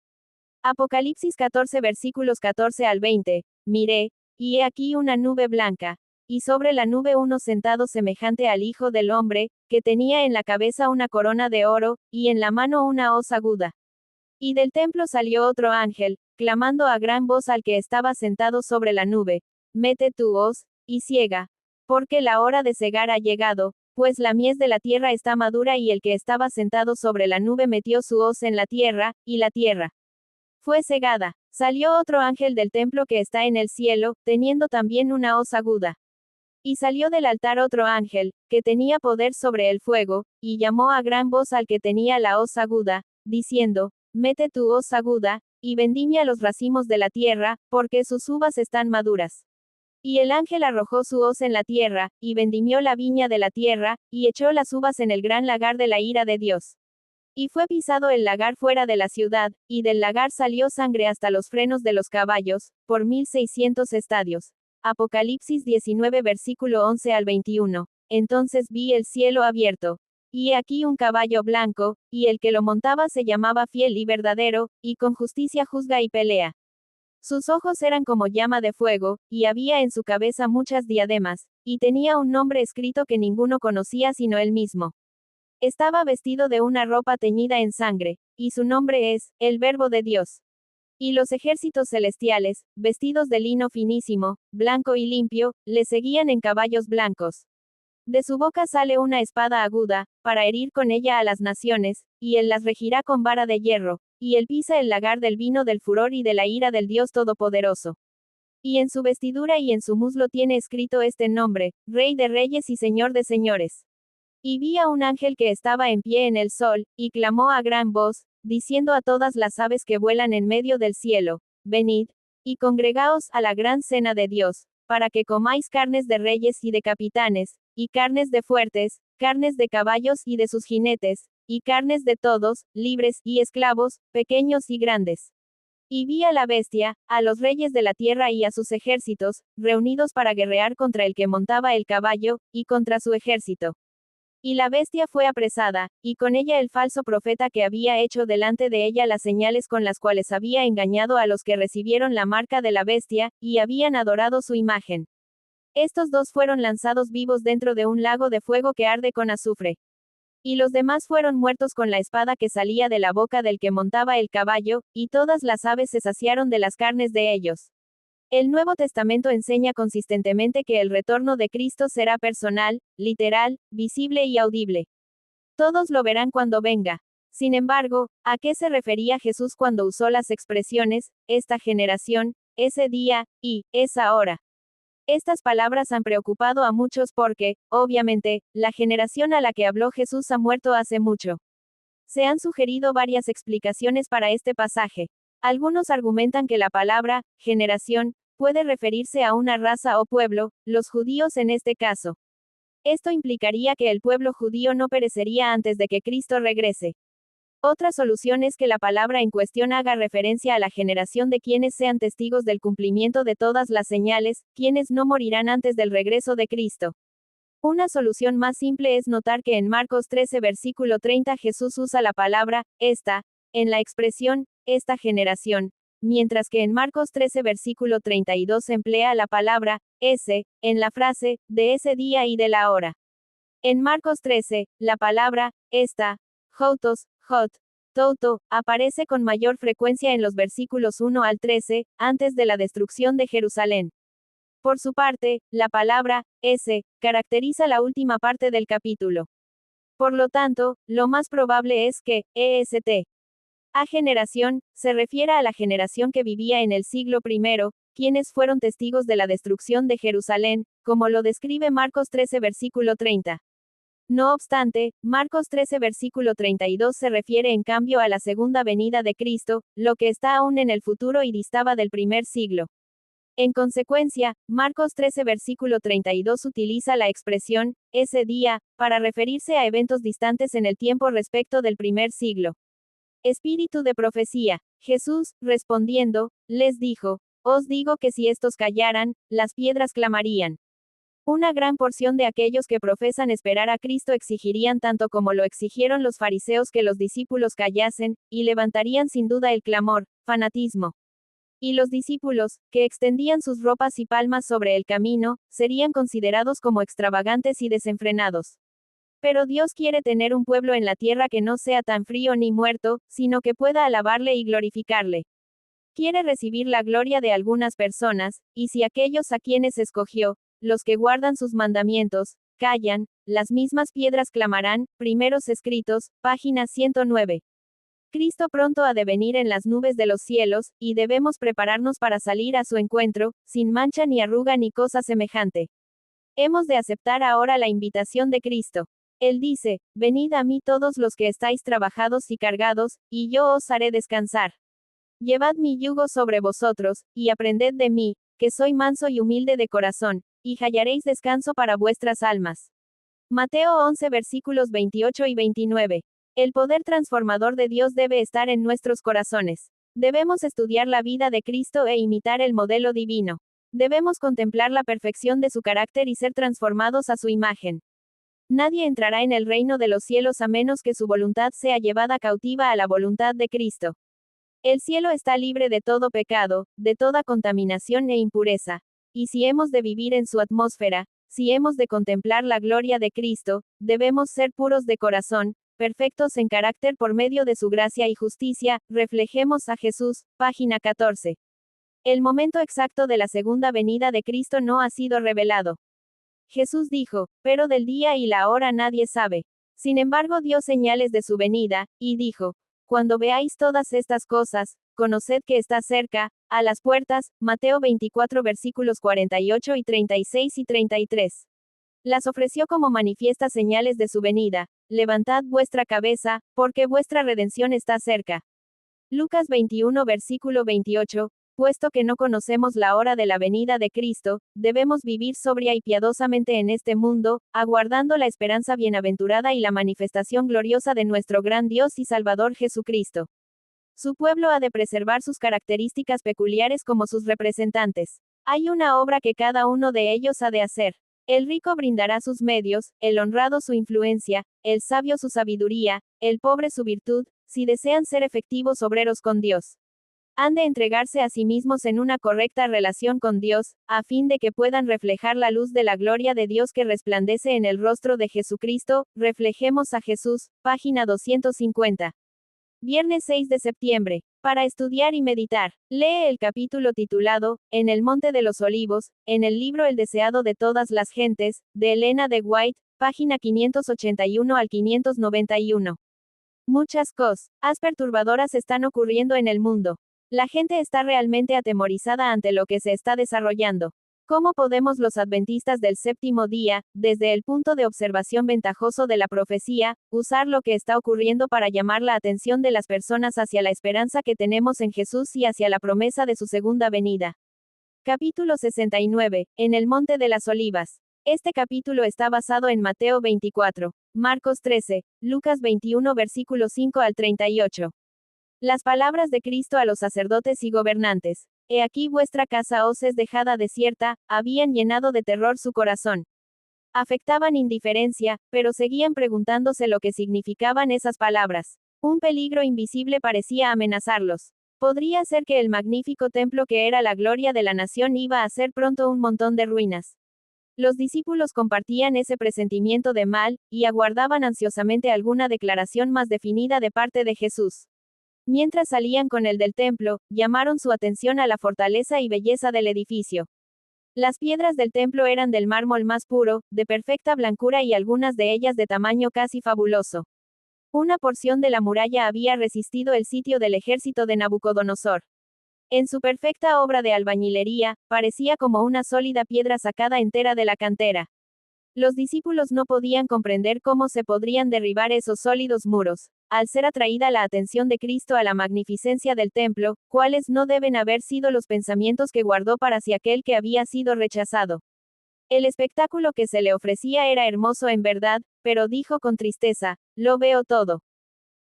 Apocalipsis 14 versículos 14 al 20, miré, y he aquí una nube blanca. Y sobre la nube uno sentado semejante al Hijo del Hombre, que tenía en la cabeza una corona de oro, y en la mano una hoz aguda. Y del templo salió otro ángel, clamando a gran voz al que estaba sentado sobre la nube, mete tu hoz, y ciega, porque la hora de cegar ha llegado, pues la mies de la tierra está madura y el que estaba sentado sobre la nube metió su hoz en la tierra, y la tierra fue cegada. Salió otro ángel del templo que está en el cielo, teniendo también una hoz aguda. Y salió del altar otro ángel, que tenía poder sobre el fuego, y llamó a gran voz al que tenía la hoz aguda, diciendo, mete tu hoz aguda, y vendimia los racimos de la tierra, porque sus uvas están maduras. Y el ángel arrojó su hoz en la tierra, y vendimió la viña de la tierra, y echó las uvas en el gran lagar de la ira de Dios. Y fue pisado el lagar fuera de la ciudad, y del lagar salió sangre hasta los frenos de los caballos, por 1600 estadios. Apocalipsis 19 versículo 11 al 21. Entonces vi el cielo abierto. Y he aquí un caballo blanco, y el que lo montaba se llamaba Fiel y Verdadero, y con justicia juzga y pelea. Sus ojos eran como llama de fuego, y había en su cabeza muchas diademas, y tenía un nombre escrito que ninguno conocía sino él mismo. Estaba vestido de una ropa teñida en sangre, y su nombre es, el Verbo de Dios. Y los ejércitos celestiales, vestidos de lino finísimo, blanco y limpio, le seguían en caballos blancos. De su boca sale una espada aguda, para herir con ella a las naciones, y él las regirá con vara de hierro, y él pisa el lagar del vino del furor y de la ira del Dios Todopoderoso. Y en su vestidura y en su muslo tiene escrito este nombre, Rey de Reyes y Señor de Señores. Y vi a un ángel que estaba en pie en el sol, y clamó a gran voz, diciendo a todas las aves que vuelan en medio del cielo, venid, y congregaos a la gran cena de Dios, para que comáis carnes de reyes y de capitanes, y carnes de fuertes, carnes de caballos y de sus jinetes, y carnes de todos, libres y esclavos, pequeños y grandes. Y vi a la bestia, a los reyes de la tierra y a sus ejércitos, reunidos para guerrear contra el que montaba el caballo, y contra su ejército. Y la bestia fue apresada, y con ella el falso profeta que había hecho delante de ella las señales con las cuales había engañado a los que recibieron la marca de la bestia, y habían adorado su imagen. Estos dos fueron lanzados vivos dentro de un lago de fuego que arde con azufre. Y los demás fueron muertos con la espada que salía de la boca del que montaba el caballo, y todas las aves se saciaron de las carnes de ellos. El Nuevo Testamento enseña consistentemente que el retorno de Cristo será personal, literal, visible y audible. Todos lo verán cuando venga. Sin embargo, ¿a qué se refería Jesús cuando usó las expresiones, esta generación, ese día, y, esa hora? Estas palabras han preocupado a muchos porque, obviamente, la generación a la que habló Jesús ha muerto hace mucho. Se han sugerido varias explicaciones para este pasaje. Algunos argumentan que la palabra, generación, puede referirse a una raza o pueblo, los judíos en este caso. Esto implicaría que el pueblo judío no perecería antes de que Cristo regrese. Otra solución es que la palabra en cuestión haga referencia a la generación de quienes sean testigos del cumplimiento de todas las señales, quienes no morirán antes del regreso de Cristo. Una solución más simple es notar que en Marcos 13 versículo 30 Jesús usa la palabra, esta, en la expresión, esta generación, mientras que en Marcos 13 versículo 32 emplea la palabra, ese, en la frase, de ese día y de la hora. En Marcos 13, la palabra, esta, jotos, hot, touto, aparece con mayor frecuencia en los versículos 1 al 13, antes de la destrucción de Jerusalén. Por su parte, la palabra, ese, caracteriza la última parte del capítulo. Por lo tanto, lo más probable es que, est A generación, se refiere a la generación que vivía en el siglo I, quienes fueron testigos de la destrucción de Jerusalén, como lo describe Marcos 13 versículo 30. No obstante, Marcos 13 versículo 32 se refiere en cambio a la segunda venida de Cristo, lo que está aún en el futuro y distaba del primer siglo. En consecuencia, Marcos 13 versículo 32 utiliza la expresión, ese día, para referirse a eventos distantes en el tiempo respecto del primer siglo. Espíritu de profecía. Jesús, respondiendo, les dijo, os digo que si estos callaran, las piedras clamarían. Una gran porción de aquellos que profesan esperar a Cristo exigirían tanto como lo exigieron los fariseos que los discípulos callasen, y levantarían sin duda el clamor, fanatismo. Y los discípulos, que extendían sus ropas y palmas sobre el camino, serían considerados como extravagantes y desenfrenados. Pero Dios quiere tener un pueblo en la tierra que no sea tan frío ni muerto, sino que pueda alabarle y glorificarle. Quiere recibir la gloria de algunas personas, y si aquellos a quienes escogió, los que guardan sus mandamientos, callan, las mismas piedras clamarán, primeros escritos, página 109. Cristo pronto ha de venir en las nubes de los cielos, y debemos prepararnos para salir a su encuentro, sin mancha ni arruga ni cosa semejante. Hemos de aceptar ahora la invitación de Cristo. Él dice, venid a mí todos los que estáis trabajados y cargados, y yo os haré descansar. Llevad mi yugo sobre vosotros, y aprended de mí, que soy manso y humilde de corazón, y hallaréis descanso para vuestras almas. Mateo 11 versículos 28 y 29. El poder transformador de Dios debe estar en nuestros corazones. Debemos estudiar la vida de Cristo e imitar el modelo divino. Debemos contemplar la perfección de su carácter y ser transformados a su imagen. Nadie entrará en el reino de los cielos a menos que su voluntad sea llevada cautiva a la voluntad de Cristo. El cielo está libre de todo pecado, de toda contaminación e impureza. Y si hemos de vivir en su atmósfera, si hemos de contemplar la gloria de Cristo, debemos ser puros de corazón, perfectos en carácter por medio de su gracia y justicia, reflejemos a Jesús, página 14. El momento exacto de la segunda venida de Cristo no ha sido revelado. Jesús dijo, pero del día y la hora nadie sabe. Sin embargo dio señales de su venida, y dijo, cuando veáis todas estas cosas, conoced que está cerca, a las puertas, Mateo 24 versículos 48 y 36 y 33. Las ofreció como manifiestas señales de su venida, levantad vuestra cabeza, porque vuestra redención está cerca. Lucas 21 versículo 28, puesto que no conocemos la hora de la venida de Cristo, debemos vivir sobria y piadosamente en este mundo, aguardando la esperanza bienaventurada y la manifestación gloriosa de nuestro gran Dios y Salvador Jesucristo. Su pueblo ha de preservar sus características peculiares como sus representantes. Hay una obra que cada uno de ellos ha de hacer. El rico brindará sus medios, el honrado su influencia, el sabio su sabiduría, el pobre su virtud, si desean ser efectivos obreros con Dios. Han de entregarse a sí mismos en una correcta relación con Dios, a fin de que puedan reflejar la luz de la gloria de Dios que resplandece en el rostro de Jesucristo. Reflejemos a Jesús, página 250. Viernes 6 de septiembre. Para estudiar y meditar, lee el capítulo titulado, En el Monte de los Olivos, en el libro El deseado de todas las gentes, de Elena de White, página 581 al 591. Muchas cosas perturbadoras están ocurriendo en el mundo. La gente está realmente atemorizada ante lo que se está desarrollando. ¿Cómo podemos los adventistas del séptimo día, desde el punto de observación ventajoso de la profecía, usar lo que está ocurriendo para llamar la atención de las personas hacia la esperanza que tenemos en Jesús y hacia la promesa de su segunda venida? Capítulo 69, en el Monte de las Olivas. Este capítulo está basado en Mateo 24, Marcos 13, Lucas 21 versículos 5 al 38. Las palabras de Cristo a los sacerdotes y gobernantes. He aquí vuestra casa os es dejada desierta, habían llenado de terror su corazón. Afectaban indiferencia, pero seguían preguntándose lo que significaban esas palabras. Un peligro invisible parecía amenazarlos. Podría ser que el magnífico templo que era la gloria de la nación iba a ser pronto un montón de ruinas. Los discípulos compartían ese presentimiento de mal, y aguardaban ansiosamente alguna declaración más definida de parte de Jesús. Mientras salían con el del templo, llamaron su atención a la fortaleza y belleza del edificio. Las piedras del templo eran del mármol más puro, de perfecta blancura y algunas de ellas de tamaño casi fabuloso. Una porción de la muralla había resistido el sitio del ejército de Nabucodonosor. En su perfecta obra de albañilería, parecía como una sólida piedra sacada entera de la cantera. Los discípulos no podían comprender cómo se podrían derribar esos sólidos muros, al ser atraída la atención de Cristo a la magnificencia del templo, cuáles no deben haber sido los pensamientos que guardó para sí aquel que había sido rechazado. El espectáculo que se le ofrecía era hermoso en verdad, pero dijo con tristeza, lo veo todo.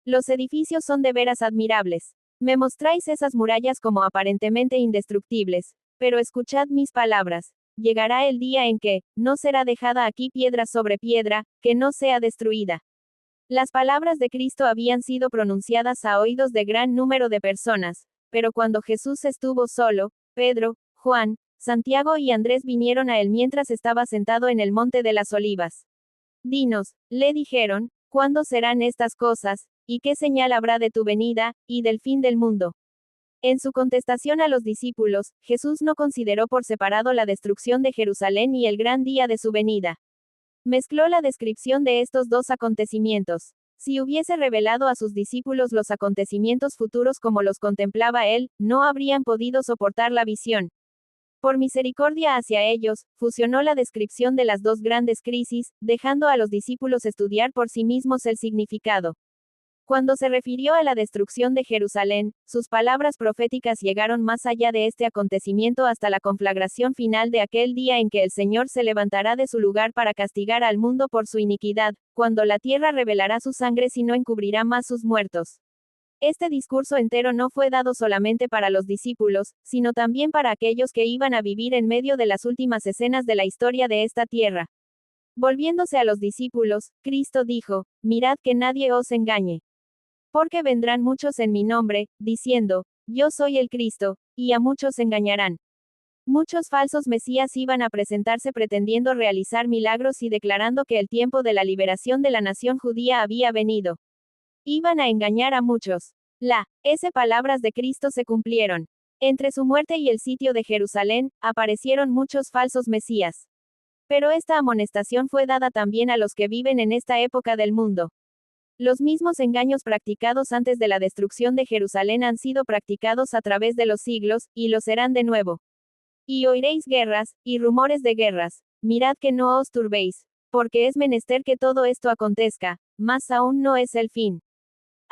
Los edificios son de veras admirables. Me mostráis esas murallas como aparentemente indestructibles, pero escuchad mis palabras. Llegará el día en que, no será dejada aquí piedra sobre piedra, que no sea destruida. Las palabras de Cristo habían sido pronunciadas a oídos de gran número de personas, pero cuando Jesús estuvo solo, Pedro, Juan, Santiago y Andrés vinieron a él mientras estaba sentado en el monte de las olivas. Dinos, le dijeron, ¿cuándo serán estas cosas? ¿Y qué señal habrá de tu venida, y del fin del mundo? En su contestación a los discípulos, Jesús no consideró por separado la destrucción de Jerusalén y el gran día de su venida. Mezcló la descripción de estos dos acontecimientos. Si hubiese revelado a sus discípulos los acontecimientos futuros como los contemplaba él, no habrían podido soportar la visión. Por misericordia hacia ellos, fusionó la descripción de las dos grandes crisis, dejando a los discípulos estudiar por sí mismos el significado. Cuando se refirió a la destrucción de Jerusalén, sus palabras proféticas llegaron más allá de este acontecimiento hasta la conflagración final de aquel día en que el Señor se levantará de su lugar para castigar al mundo por su iniquidad, cuando la tierra revelará su sangre si no encubrirá más sus muertos. Este discurso entero no fue dado solamente para los discípulos, sino también para aquellos que iban a vivir en medio de las últimas escenas de la historia de esta tierra. Volviéndose a los discípulos, Cristo dijo, mirad que nadie os engañe. Porque vendrán muchos en mi nombre, diciendo, yo soy el Cristo, y a muchos engañarán. Muchos falsos mesías iban a presentarse pretendiendo realizar milagros y declarando que el tiempo de la liberación de la nación judía había venido. Iban a engañar a muchos. Esas palabras de Cristo se cumplieron. Entre su muerte y el sitio de Jerusalén, aparecieron muchos falsos mesías. Pero esta amonestación fue dada también a los que viven en esta época del mundo. Los mismos engaños practicados antes de la destrucción de Jerusalén han sido practicados a través de los siglos, y lo serán de nuevo. Y oiréis guerras, y rumores de guerras. Mirad que no os turbéis, porque es menester que todo esto acontezca, mas aún no es el fin.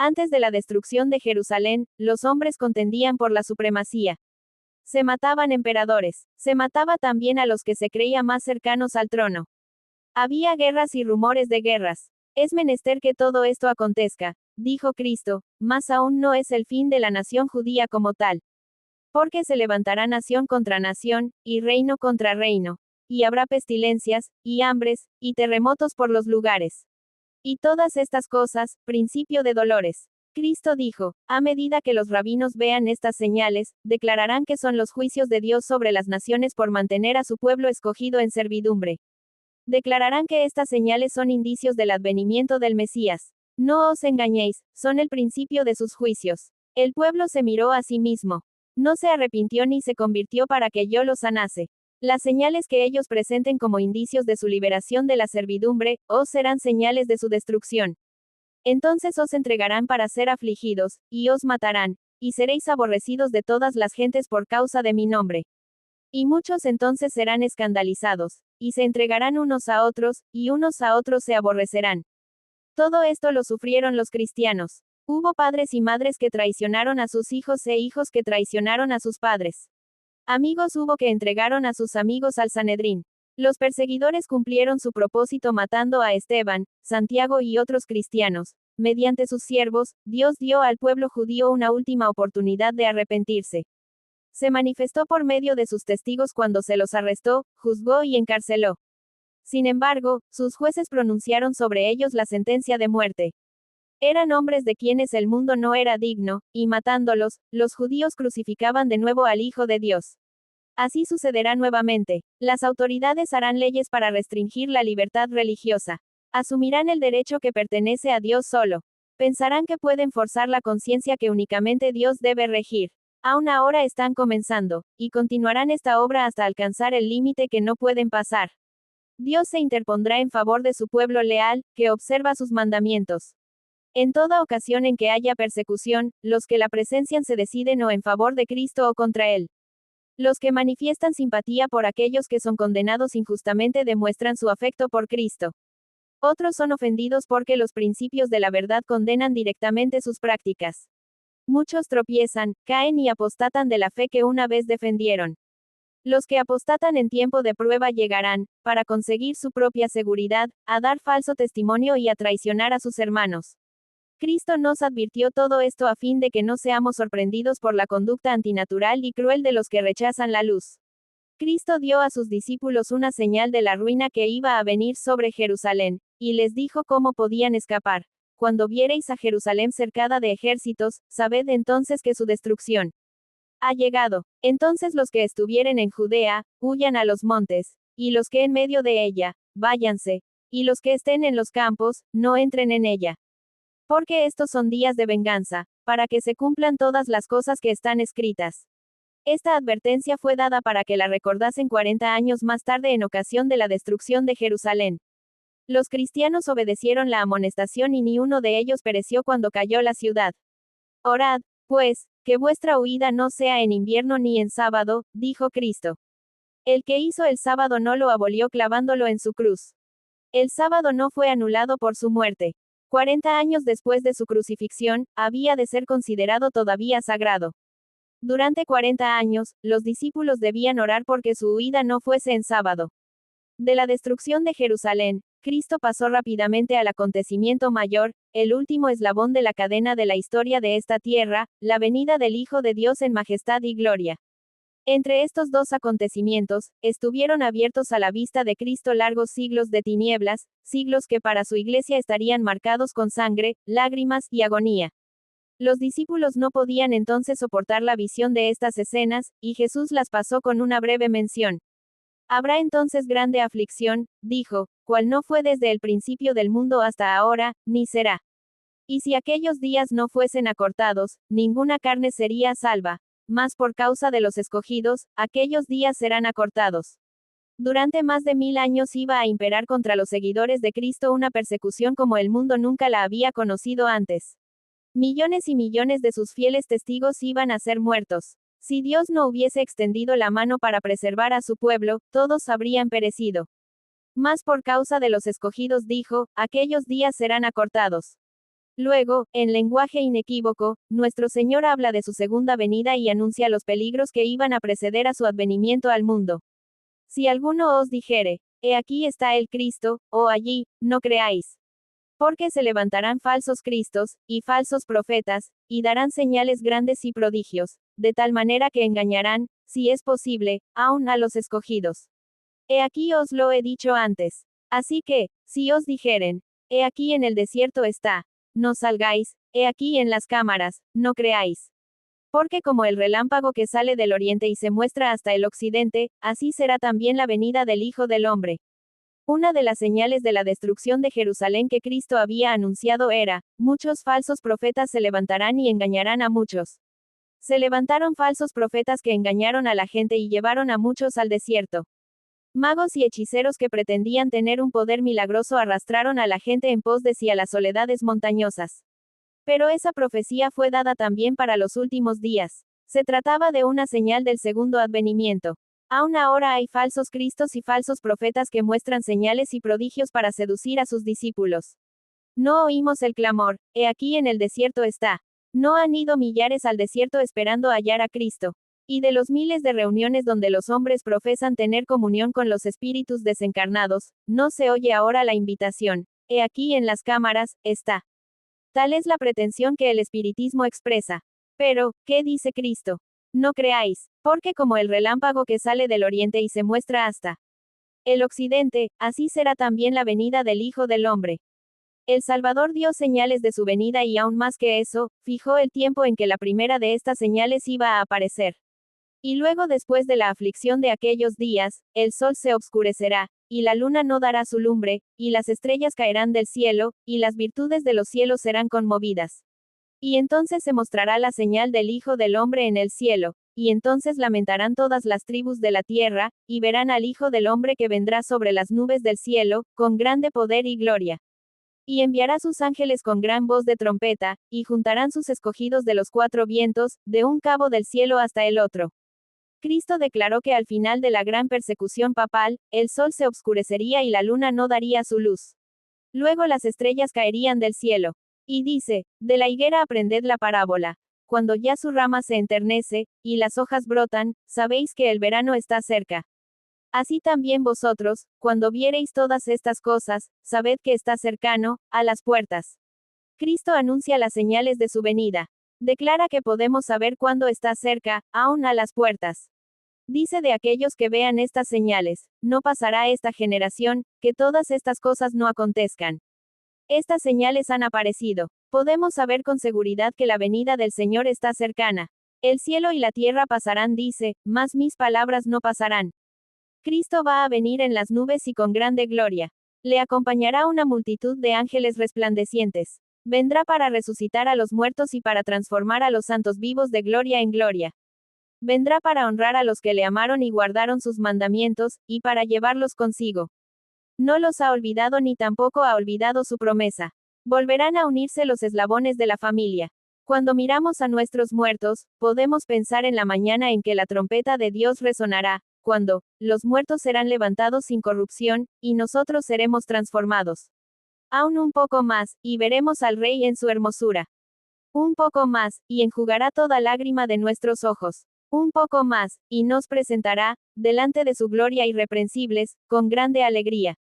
Antes de la destrucción de Jerusalén, los hombres contendían por la supremacía. Se mataban emperadores, se mataba también a los que se creía más cercanos al trono. Había guerras y rumores de guerras. Es menester que todo esto acontezca, dijo Cristo, mas aún no es el fin de la nación judía como tal. Porque se levantará nación contra nación, y reino contra reino, y habrá pestilencias, y hambres, y terremotos por los lugares. Y todas estas cosas, principio de dolores. Cristo dijo, a medida que los rabinos vean estas señales, declararán que son los juicios de Dios sobre las naciones por mantener a su pueblo escogido en servidumbre. Declararán que estas señales son indicios del advenimiento del Mesías. No os engañéis, son el principio de sus juicios. El pueblo se miró a sí mismo. No se arrepintió ni se convirtió para que yo lo sanase. Las señales que ellos presenten como indicios de su liberación de la servidumbre, os serán señales de su destrucción. Entonces os entregarán para ser afligidos, y os matarán, y seréis aborrecidos de todas las gentes por causa de mi nombre. Y muchos entonces serán escandalizados, y se entregarán unos a otros, y unos a otros se aborrecerán. Todo esto lo sufrieron los cristianos. Hubo padres y madres que traicionaron a sus hijos e hijos que traicionaron a sus padres. Amigos hubo que entregaron a sus amigos al Sanedrín. Los perseguidores cumplieron su propósito matando a Esteban, Santiago y otros cristianos. Mediante sus siervos, Dios dio al pueblo judío una última oportunidad de arrepentirse. Se manifestó por medio de sus testigos cuando se los arrestó, juzgó y encarceló. Sin embargo, sus jueces pronunciaron sobre ellos la sentencia de muerte. Eran hombres de quienes el mundo no era digno, y matándolos, los judíos crucificaban de nuevo al Hijo de Dios. Así sucederá nuevamente. Las autoridades harán leyes para restringir la libertad religiosa. Asumirán el derecho que pertenece a Dios solo. Pensarán que pueden forzar la conciencia que únicamente Dios debe regir. Aún ahora están comenzando, y continuarán esta obra hasta alcanzar el límite que no pueden pasar. Dios se interpondrá en favor de su pueblo leal, que observa sus mandamientos. En toda ocasión en que haya persecución, los que la presencian se deciden o en favor de Cristo o contra él. Los que manifiestan simpatía por aquellos que son condenados injustamente demuestran su afecto por Cristo. Otros son ofendidos porque los principios de la verdad condenan directamente sus prácticas. Muchos tropiezan, caen y apostatan de la fe que una vez defendieron. Los que apostatan en tiempo de prueba llegarán, para conseguir su propia seguridad, a dar falso testimonio y a traicionar a sus hermanos. Cristo nos advirtió todo esto a fin de que no seamos sorprendidos por la conducta antinatural y cruel de los que rechazan la luz. Cristo dio a sus discípulos una señal de la ruina que iba a venir sobre Jerusalén, y les dijo cómo podían escapar. Cuando viereis a Jerusalén cercada de ejércitos, sabed entonces que su destrucción ha llegado. Entonces los que estuvieren en Judea, huyan a los montes, y los que en medio de ella, váyanse, y los que estén en los campos, no entren en ella. Porque estos son días de venganza, para que se cumplan todas las cosas que están escritas. Esta advertencia fue dada para que la recordasen 40 años más tarde en ocasión de la destrucción de Jerusalén. Los cristianos obedecieron la amonestación y ni uno de ellos pereció cuando cayó la ciudad. Orad, pues, que vuestra huida no sea en invierno ni en sábado, dijo Cristo. El que hizo el sábado no lo abolió clavándolo en su cruz. El sábado no fue anulado por su muerte. 40 años después de su crucifixión, había de ser considerado todavía sagrado. Durante 40 años, los discípulos debían orar porque su huida no fuese en sábado. De la destrucción de Jerusalén, Cristo pasó rápidamente al acontecimiento mayor, el último eslabón de la cadena de la historia de esta tierra, la venida del Hijo de Dios en majestad y gloria. Entre estos dos acontecimientos, estuvieron abiertos a la vista de Cristo largos siglos de tinieblas, siglos que para su iglesia estarían marcados con sangre, lágrimas y agonía. Los discípulos no podían entonces soportar la visión de estas escenas, y Jesús las pasó con una breve mención. Habrá entonces grande aflicción, dijo, cual no fue desde el principio del mundo hasta ahora, ni será. Y si aquellos días no fuesen acortados, ninguna carne sería salva. Mas por causa de los escogidos, aquellos días serán acortados. Durante más de 1000 años iba a imperar contra los seguidores de Cristo una persecución como el mundo nunca la había conocido antes. Millones y millones de sus fieles testigos iban a ser muertos. Si Dios no hubiese extendido la mano para preservar a su pueblo, todos habrían perecido. Mas por causa de los escogidos dijo, aquellos días serán acortados. Luego, en lenguaje inequívoco, nuestro Señor habla de su segunda venida y anuncia los peligros que iban a preceder a su advenimiento al mundo. Si alguno os dijere, he aquí está el Cristo, o allí, no creáis. Porque se levantarán falsos cristos, y falsos profetas, y darán señales grandes y prodigios, de tal manera que engañarán, si es posible, aun a los escogidos. He aquí os lo he dicho antes. Así que, si os dijeren, he aquí en el desierto está, no salgáis, he aquí en las cámaras, no creáis. Porque como el relámpago que sale del oriente y se muestra hasta el occidente, así será también la venida del Hijo del Hombre. Una de las señales de la destrucción de Jerusalén que Cristo había anunciado era, muchos falsos profetas se levantarán y engañarán a muchos. Se levantaron falsos profetas que engañaron a la gente y llevaron a muchos al desierto. Magos y hechiceros que pretendían tener un poder milagroso arrastraron a la gente en pos de sí a las soledades montañosas. Pero esa profecía fue dada también para los últimos días. Se trataba de una señal del segundo advenimiento. Aún ahora hay falsos cristos y falsos profetas que muestran señales y prodigios para seducir a sus discípulos. No oímos el clamor, he aquí en el desierto está. No han ido millares al desierto esperando hallar a Cristo. Y de los miles de reuniones donde los hombres profesan tener comunión con los espíritus desencarnados, no se oye ahora la invitación, he aquí en las cámaras, está. Tal es la pretensión que el espiritismo expresa. Pero, ¿qué dice Cristo? No creáis, porque como el relámpago que sale del oriente y se muestra hasta el occidente, así será también la venida del Hijo del Hombre. El Salvador dio señales de su venida y aún más que eso, fijó el tiempo en que la primera de estas señales iba a aparecer. Y luego después de la aflicción de aquellos días, el sol se obscurecerá, y la luna no dará su lumbre, y las estrellas caerán del cielo, y las virtudes de los cielos serán conmovidas. Y entonces se mostrará la señal del Hijo del Hombre en el cielo, y entonces lamentarán todas las tribus de la tierra, y verán al Hijo del Hombre que vendrá sobre las nubes del cielo, con grande poder y gloria. Y enviará sus ángeles con gran voz de trompeta, y juntarán sus escogidos de los cuatro vientos, de un cabo del cielo hasta el otro. Cristo declaró que al final de la gran persecución papal, el sol se obscurecería y la luna no daría su luz. Luego las estrellas caerían del cielo. Y dice, de la higuera aprended la parábola. Cuando ya su rama se enternece, y las hojas brotan, sabéis que el verano está cerca. Así también vosotros, cuando viereis todas estas cosas, sabed que está cercano, a las puertas. Cristo anuncia las señales de su venida. Declara que podemos saber cuándo está cerca, aún a las puertas. Dice de aquellos que vean estas señales, no pasará esta generación, que todas estas cosas no acontezcan. Estas señales han aparecido. Podemos saber con seguridad que la venida del Señor está cercana. El cielo y la tierra pasarán, dice, mas mis palabras no pasarán. Cristo va a venir en las nubes y con grande gloria. Le acompañará una multitud de ángeles resplandecientes. Vendrá para resucitar a los muertos y para transformar a los santos vivos de gloria en gloria. Vendrá para honrar a los que le amaron y guardaron sus mandamientos, y para llevarlos consigo. No los ha olvidado ni tampoco ha olvidado su promesa. Volverán a unirse los eslabones de la familia. Cuando miramos a nuestros muertos, podemos pensar en la mañana en que la trompeta de Dios resonará, cuando los muertos serán levantados sin corrupción, y nosotros seremos transformados. Aún un poco más, y veremos al Rey en su hermosura. Un poco más, y enjugará toda lágrima de nuestros ojos. Un poco más, y nos presentará, delante de su gloria irreprensibles, con grande alegría.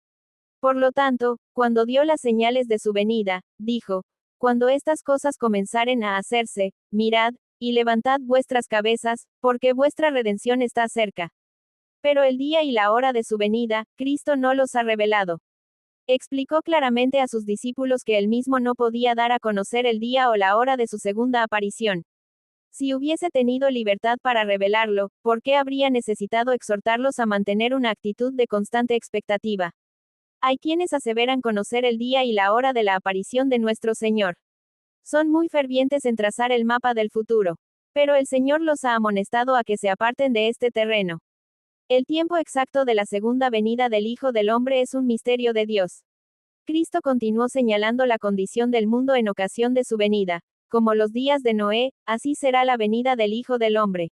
Por lo tanto, cuando dio las señales de su venida, dijo, cuando estas cosas comenzaren a hacerse, mirad, y levantad vuestras cabezas, porque vuestra redención está cerca. Pero el día y la hora de su venida, Cristo no los ha revelado. Explicó claramente a sus discípulos que él mismo no podía dar a conocer el día o la hora de su segunda aparición. Si hubiese tenido libertad para revelarlo, ¿por qué habría necesitado exhortarlos a mantener una actitud de constante expectativa? Hay quienes aseveran conocer el día y la hora de la aparición de nuestro Señor. Son muy fervientes en trazar el mapa del futuro. Pero el Señor los ha amonestado a que se aparten de este terreno. El tiempo exacto de la segunda venida del Hijo del Hombre es un misterio de Dios. Cristo continuó señalando la condición del mundo en ocasión de su venida. Como los días de Noé, así será la venida del Hijo del Hombre.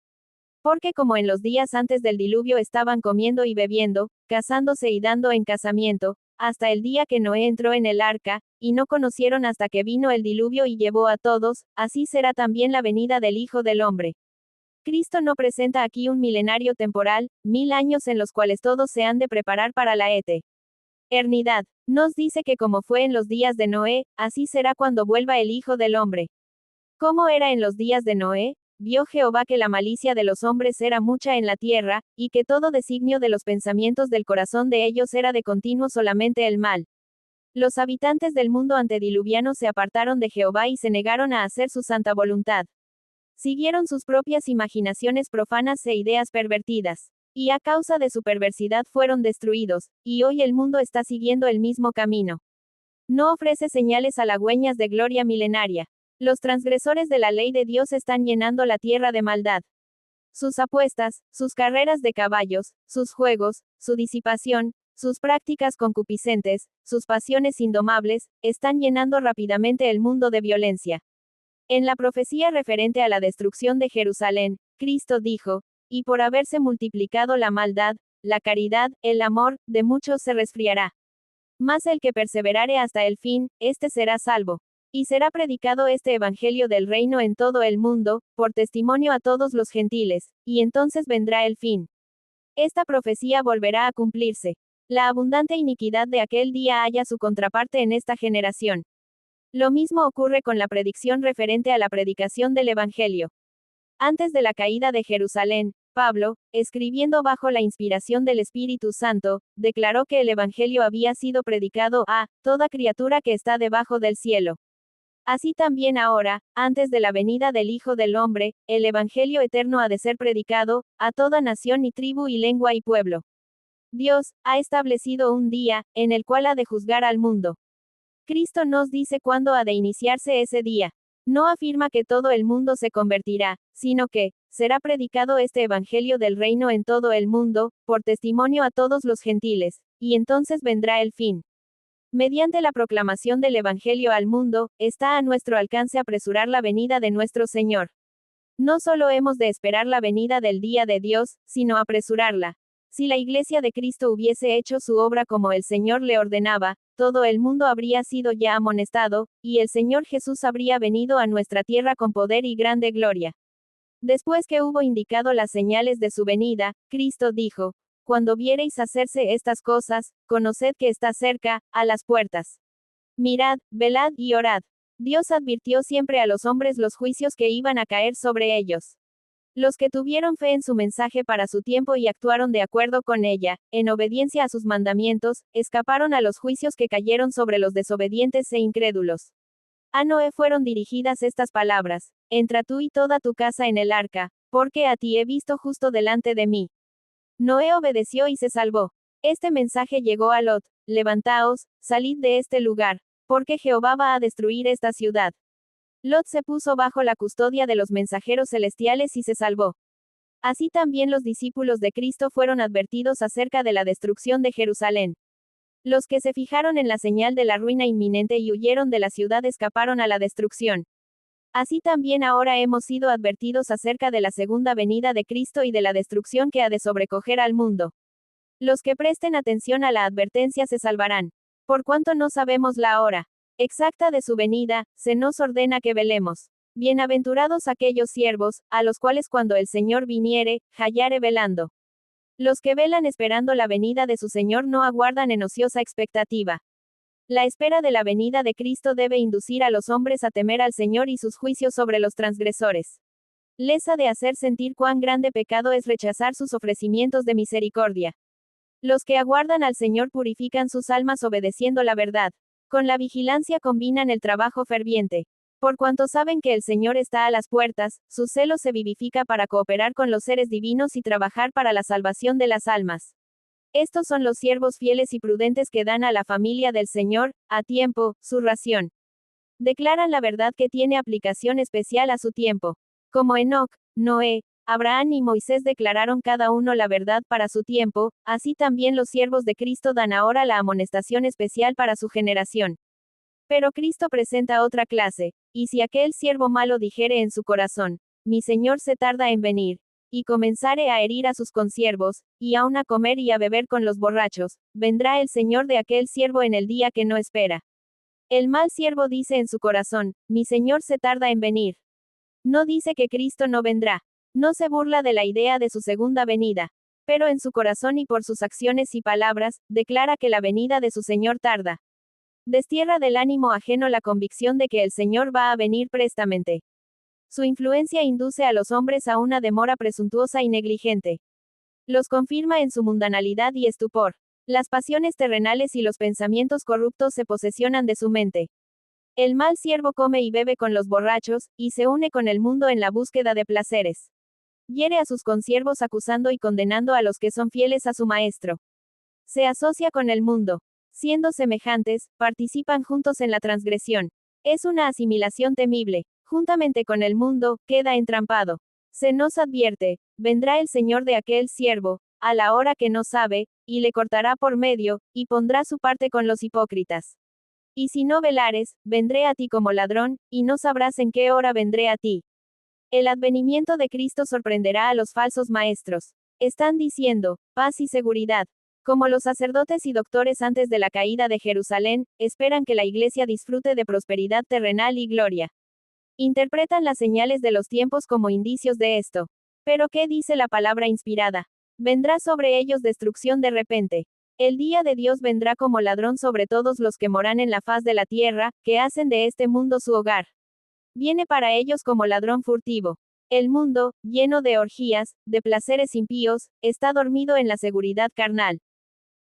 Porque como en los días antes del diluvio estaban comiendo y bebiendo, casándose y dando en casamiento, hasta el día que Noé entró en el arca, y no conocieron hasta que vino el diluvio y llevó a todos, así será también la venida del Hijo del Hombre. Cristo no presenta aquí un milenario temporal, 1000 años en los cuales todos se han de preparar para la eternidad. Nos dice que como fue en los días de Noé, así será cuando vuelva el Hijo del Hombre. ¿Cómo era en los días de Noé? Vio Jehová que la malicia de los hombres era mucha en la tierra, y que todo designio de los pensamientos del corazón de ellos era de continuo solamente el mal. Los habitantes del mundo antediluviano se apartaron de Jehová y se negaron a hacer su santa voluntad. Siguieron sus propias imaginaciones profanas e ideas pervertidas. Y a causa de su perversidad fueron destruidos, y hoy el mundo está siguiendo el mismo camino. No ofrece señales halagüeñas de gloria milenaria. Los transgresores de la ley de Dios están llenando la tierra de maldad. Sus apuestas, sus carreras de caballos, sus juegos, su disipación, sus prácticas concupiscentes, sus pasiones indomables, están llenando rápidamente el mundo de violencia. En la profecía referente a la destrucción de Jerusalén, Cristo dijo, y por haberse multiplicado la maldad, la caridad, el amor, de muchos se resfriará. Mas el que perseverare hasta el fin, éste será salvo. Y será predicado este evangelio del reino en todo el mundo, por testimonio a todos los gentiles, y entonces vendrá el fin. Esta profecía volverá a cumplirse. La abundante iniquidad de aquel día halla su contraparte en esta generación. Lo mismo ocurre con la predicción referente a la predicación del evangelio. Antes de la caída de Jerusalén, Pablo, escribiendo bajo la inspiración del Espíritu Santo, declaró que el evangelio había sido predicado a toda criatura que está debajo del cielo. Así también ahora, antes de la venida del Hijo del Hombre, el Evangelio eterno ha de ser predicado, a toda nación y tribu y lengua y pueblo. Dios ha establecido un día, en el cual ha de juzgar al mundo. Cristo nos dice cuándo ha de iniciarse ese día. No afirma que todo el mundo se convertirá, sino que, será predicado este Evangelio del reino en todo el mundo, por testimonio a todos los gentiles, y entonces vendrá el fin. Mediante la proclamación del Evangelio al mundo, está a nuestro alcance apresurar la venida de nuestro Señor. No solo hemos de esperar la venida del día de Dios, sino apresurarla. Si la Iglesia de Cristo hubiese hecho su obra como el Señor le ordenaba, todo el mundo habría sido ya amonestado, y el Señor Jesús habría venido a nuestra tierra con poder y grande gloria. Después que hubo indicado las señales de su venida, Cristo dijo: Cuando viereis hacerse estas cosas, conoced que está cerca, a las puertas. Mirad, velad y orad. Dios advirtió siempre a los hombres los juicios que iban a caer sobre ellos. Los que tuvieron fe en su mensaje para su tiempo y actuaron de acuerdo con ella, en obediencia a sus mandamientos, escaparon a los juicios que cayeron sobre los desobedientes e incrédulos. A Noé fueron dirigidas estas palabras: Entra tú y toda tu casa en el arca, porque a ti he visto justo delante de mí. Noé obedeció y se salvó. Este mensaje llegó a Lot: Levantaos, salid de este lugar, porque Jehová va a destruir esta ciudad. Lot se puso bajo la custodia de los mensajeros celestiales y se salvó. Así también los discípulos de Cristo fueron advertidos acerca de la destrucción de Jerusalén. Los que se fijaron en la señal de la ruina inminente y huyeron de la ciudad escaparon a la destrucción. Así también ahora hemos sido advertidos acerca de la segunda venida de Cristo y de la destrucción que ha de sobrecoger al mundo. Los que presten atención a la advertencia se salvarán. Por cuanto no sabemos la hora exacta de su venida, se nos ordena que velemos. Bienaventurados aquellos siervos, a los cuales cuando el Señor viniere, hallare velando. Los que velan esperando la venida de su Señor no aguardan en ociosa expectativa. La espera de la venida de Cristo debe inducir a los hombres a temer al Señor y sus juicios sobre los transgresores. Les ha de hacer sentir cuán grande pecado es rechazar sus ofrecimientos de misericordia. Los que aguardan al Señor purifican sus almas obedeciendo la verdad. Con la vigilancia combinan el trabajo ferviente. Por cuanto saben que el Señor está a las puertas, su celo se vivifica para cooperar con los seres divinos y trabajar para la salvación de las almas. Estos son los siervos fieles y prudentes que dan a la familia del Señor, a tiempo, su ración. Declaran la verdad que tiene aplicación especial a su tiempo. Como Enoc, Noé, Abraham y Moisés declararon cada uno la verdad para su tiempo, así también los siervos de Cristo dan ahora la amonestación especial para su generación. Pero Cristo presenta otra clase: y si aquel siervo malo dijere en su corazón: Mi Señor se tarda en venir, y comenzare a herir a sus consiervos, y aun a comer y a beber con los borrachos, vendrá el Señor de aquel siervo en el día que no espera. El mal siervo dice en su corazón: Mi Señor se tarda en venir. No dice que Cristo no vendrá. No se burla de la idea de su segunda venida. Pero en su corazón y por sus acciones y palabras, declara que la venida de su Señor tarda. Destierra del ánimo ajeno la convicción de que el Señor va a venir prestamente. Su influencia induce a los hombres a una demora presuntuosa y negligente. Los confirma en su mundanalidad y estupor. Las pasiones terrenales y los pensamientos corruptos se posesionan de su mente. El mal siervo come y bebe con los borrachos, y se une con el mundo en la búsqueda de placeres. Hiere a sus consiervos acusando y condenando a los que son fieles a su maestro. Se asocia con el mundo. Siendo semejantes, participan juntos en la transgresión. Es una asimilación temible. Juntamente con el mundo, queda entrampado. Se nos advierte: vendrá el Señor de aquel siervo, a la hora que no sabe, y le cortará por medio, y pondrá su parte con los hipócritas. Y si no velares, vendré a ti como ladrón, y no sabrás en qué hora vendré a ti. El advenimiento de Cristo sorprenderá a los falsos maestros. Están diciendo: paz y seguridad. Como los sacerdotes y doctores antes de la caída de Jerusalén, esperan que la Iglesia disfrute de prosperidad terrenal y gloria. Interpretan las señales de los tiempos como indicios de esto. Pero ¿qué dice la palabra inspirada? Vendrá sobre ellos destrucción de repente. El día de Dios vendrá como ladrón sobre todos los que moran en la faz de la tierra, que hacen de este mundo su hogar. Viene para ellos como ladrón furtivo. El mundo, lleno de orgías, de placeres impíos, está dormido en la seguridad carnal.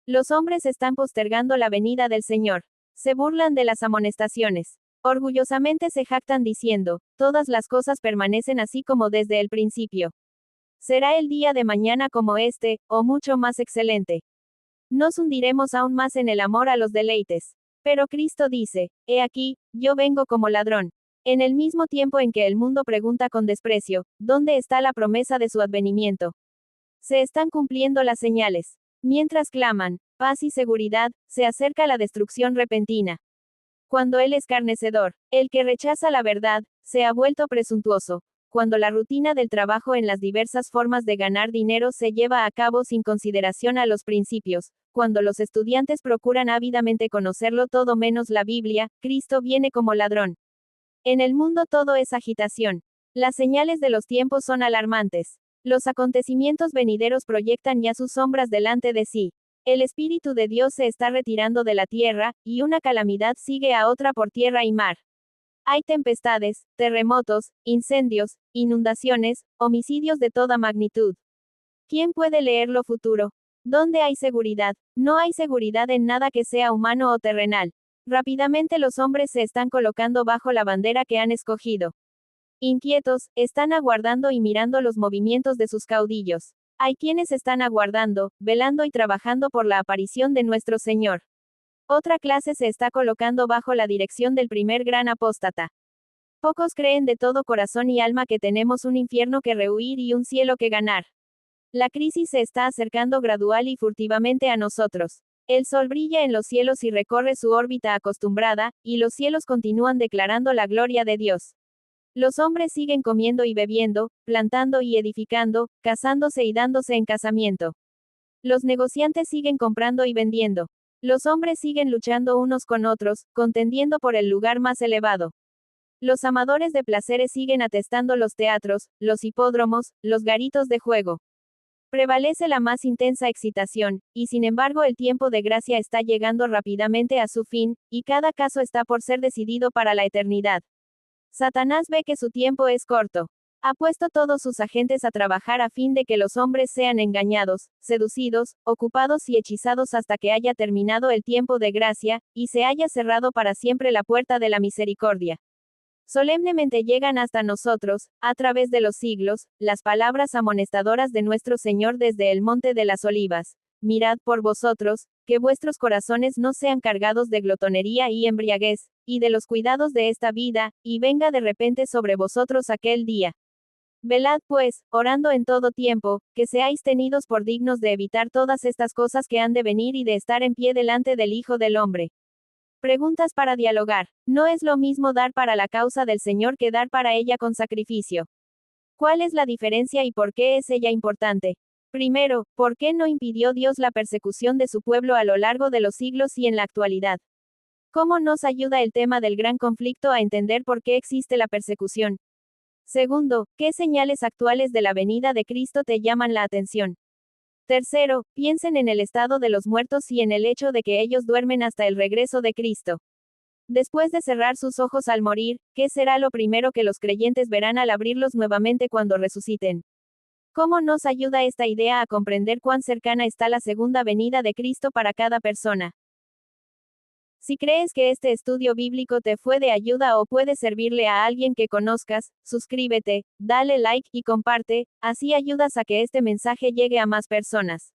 Los hombres están postergando la venida del Señor. Se burlan de las amonestaciones. Orgullosamente se jactan diciendo: todas las cosas permanecen así como desde el principio. Será el día de mañana como este, o mucho más excelente. Nos hundiremos aún más en el amor a los deleites. Pero Cristo dice: he aquí, yo vengo como ladrón. En el mismo tiempo en que el mundo pregunta con desprecio: ¿dónde está la promesa de su advenimiento? Se están cumpliendo las señales. Mientras claman: paz y seguridad, se acerca la destrucción repentina. Cuando el escarnecedor, el que rechaza la verdad, se ha vuelto presuntuoso, cuando la rutina del trabajo en las diversas formas de ganar dinero se lleva a cabo sin consideración a los principios, cuando los estudiantes procuran ávidamente conocerlo todo menos la Biblia, Cristo viene como ladrón. En el mundo todo es agitación. Las señales de los tiempos son alarmantes. Los acontecimientos venideros proyectan ya sus sombras delante de sí. El Espíritu de Dios se está retirando de la tierra, y una calamidad sigue a otra por tierra y mar. Hay tempestades, terremotos, incendios, inundaciones, homicidios de toda magnitud. ¿Quién puede leer lo futuro? ¿Dónde hay seguridad? No hay seguridad en nada que sea humano o terrenal. Rápidamente los hombres se están colocando bajo la bandera que han escogido. Inquietos, están aguardando y mirando los movimientos de sus caudillos. Hay quienes están aguardando, velando y trabajando por la aparición de nuestro Señor. Otra clase se está colocando bajo la dirección del primer gran apóstata. Pocos creen de todo corazón y alma que tenemos un infierno que rehuir y un cielo que ganar. La crisis se está acercando gradual y furtivamente a nosotros. El sol brilla en los cielos y recorre su órbita acostumbrada, y los cielos continúan declarando la gloria de Dios. Los hombres siguen comiendo y bebiendo, plantando y edificando, casándose y dándose en casamiento. Los negociantes siguen comprando y vendiendo. Los hombres siguen luchando unos con otros, contendiendo por el lugar más elevado. Los amadores de placeres siguen atestando los teatros, los hipódromos, los garitos de juego. Prevalece la más intensa excitación, y sin embargo el tiempo de gracia está llegando rápidamente a su fin, y cada caso está por ser decidido para la eternidad. Satanás ve que su tiempo es corto. Ha puesto todos sus agentes a trabajar a fin de que los hombres sean engañados, seducidos, ocupados y hechizados hasta que haya terminado el tiempo de gracia, y se haya cerrado para siempre la puerta de la misericordia. Solemnemente llegan hasta nosotros, a través de los siglos, las palabras amonestadoras de nuestro Señor desde el Monte de las Olivas. Mirad por vosotros, que vuestros corazones no sean cargados de glotonería y embriaguez, y de los cuidados de esta vida, y venga de repente sobre vosotros aquel día. Velad pues, orando en todo tiempo, que seáis tenidos por dignos de evitar todas estas cosas que han de venir y de estar en pie delante del Hijo del Hombre. Preguntas para dialogar. No es lo mismo dar para la causa del Señor que dar para ella con sacrificio. ¿Cuál es la diferencia y por qué es ella importante? Primero, ¿por qué no impidió Dios la persecución de su pueblo a lo largo de los siglos y en la actualidad? ¿Cómo nos ayuda el tema del gran conflicto a entender por qué existe la persecución? Segundo, ¿qué señales actuales de la venida de Cristo te llaman la atención? Tercero, piensen en el estado de los muertos y en el hecho de que ellos duermen hasta el regreso de Cristo. Después de cerrar sus ojos al morir, ¿qué será lo primero que los creyentes verán al abrirlos nuevamente cuando resuciten? ¿Cómo nos ayuda esta idea a comprender cuán cercana está la segunda venida de Cristo para cada persona? Si crees que este estudio bíblico te fue de ayuda o puede servirle a alguien que conozcas, suscríbete, dale like y comparte, así ayudas a que este mensaje llegue a más personas.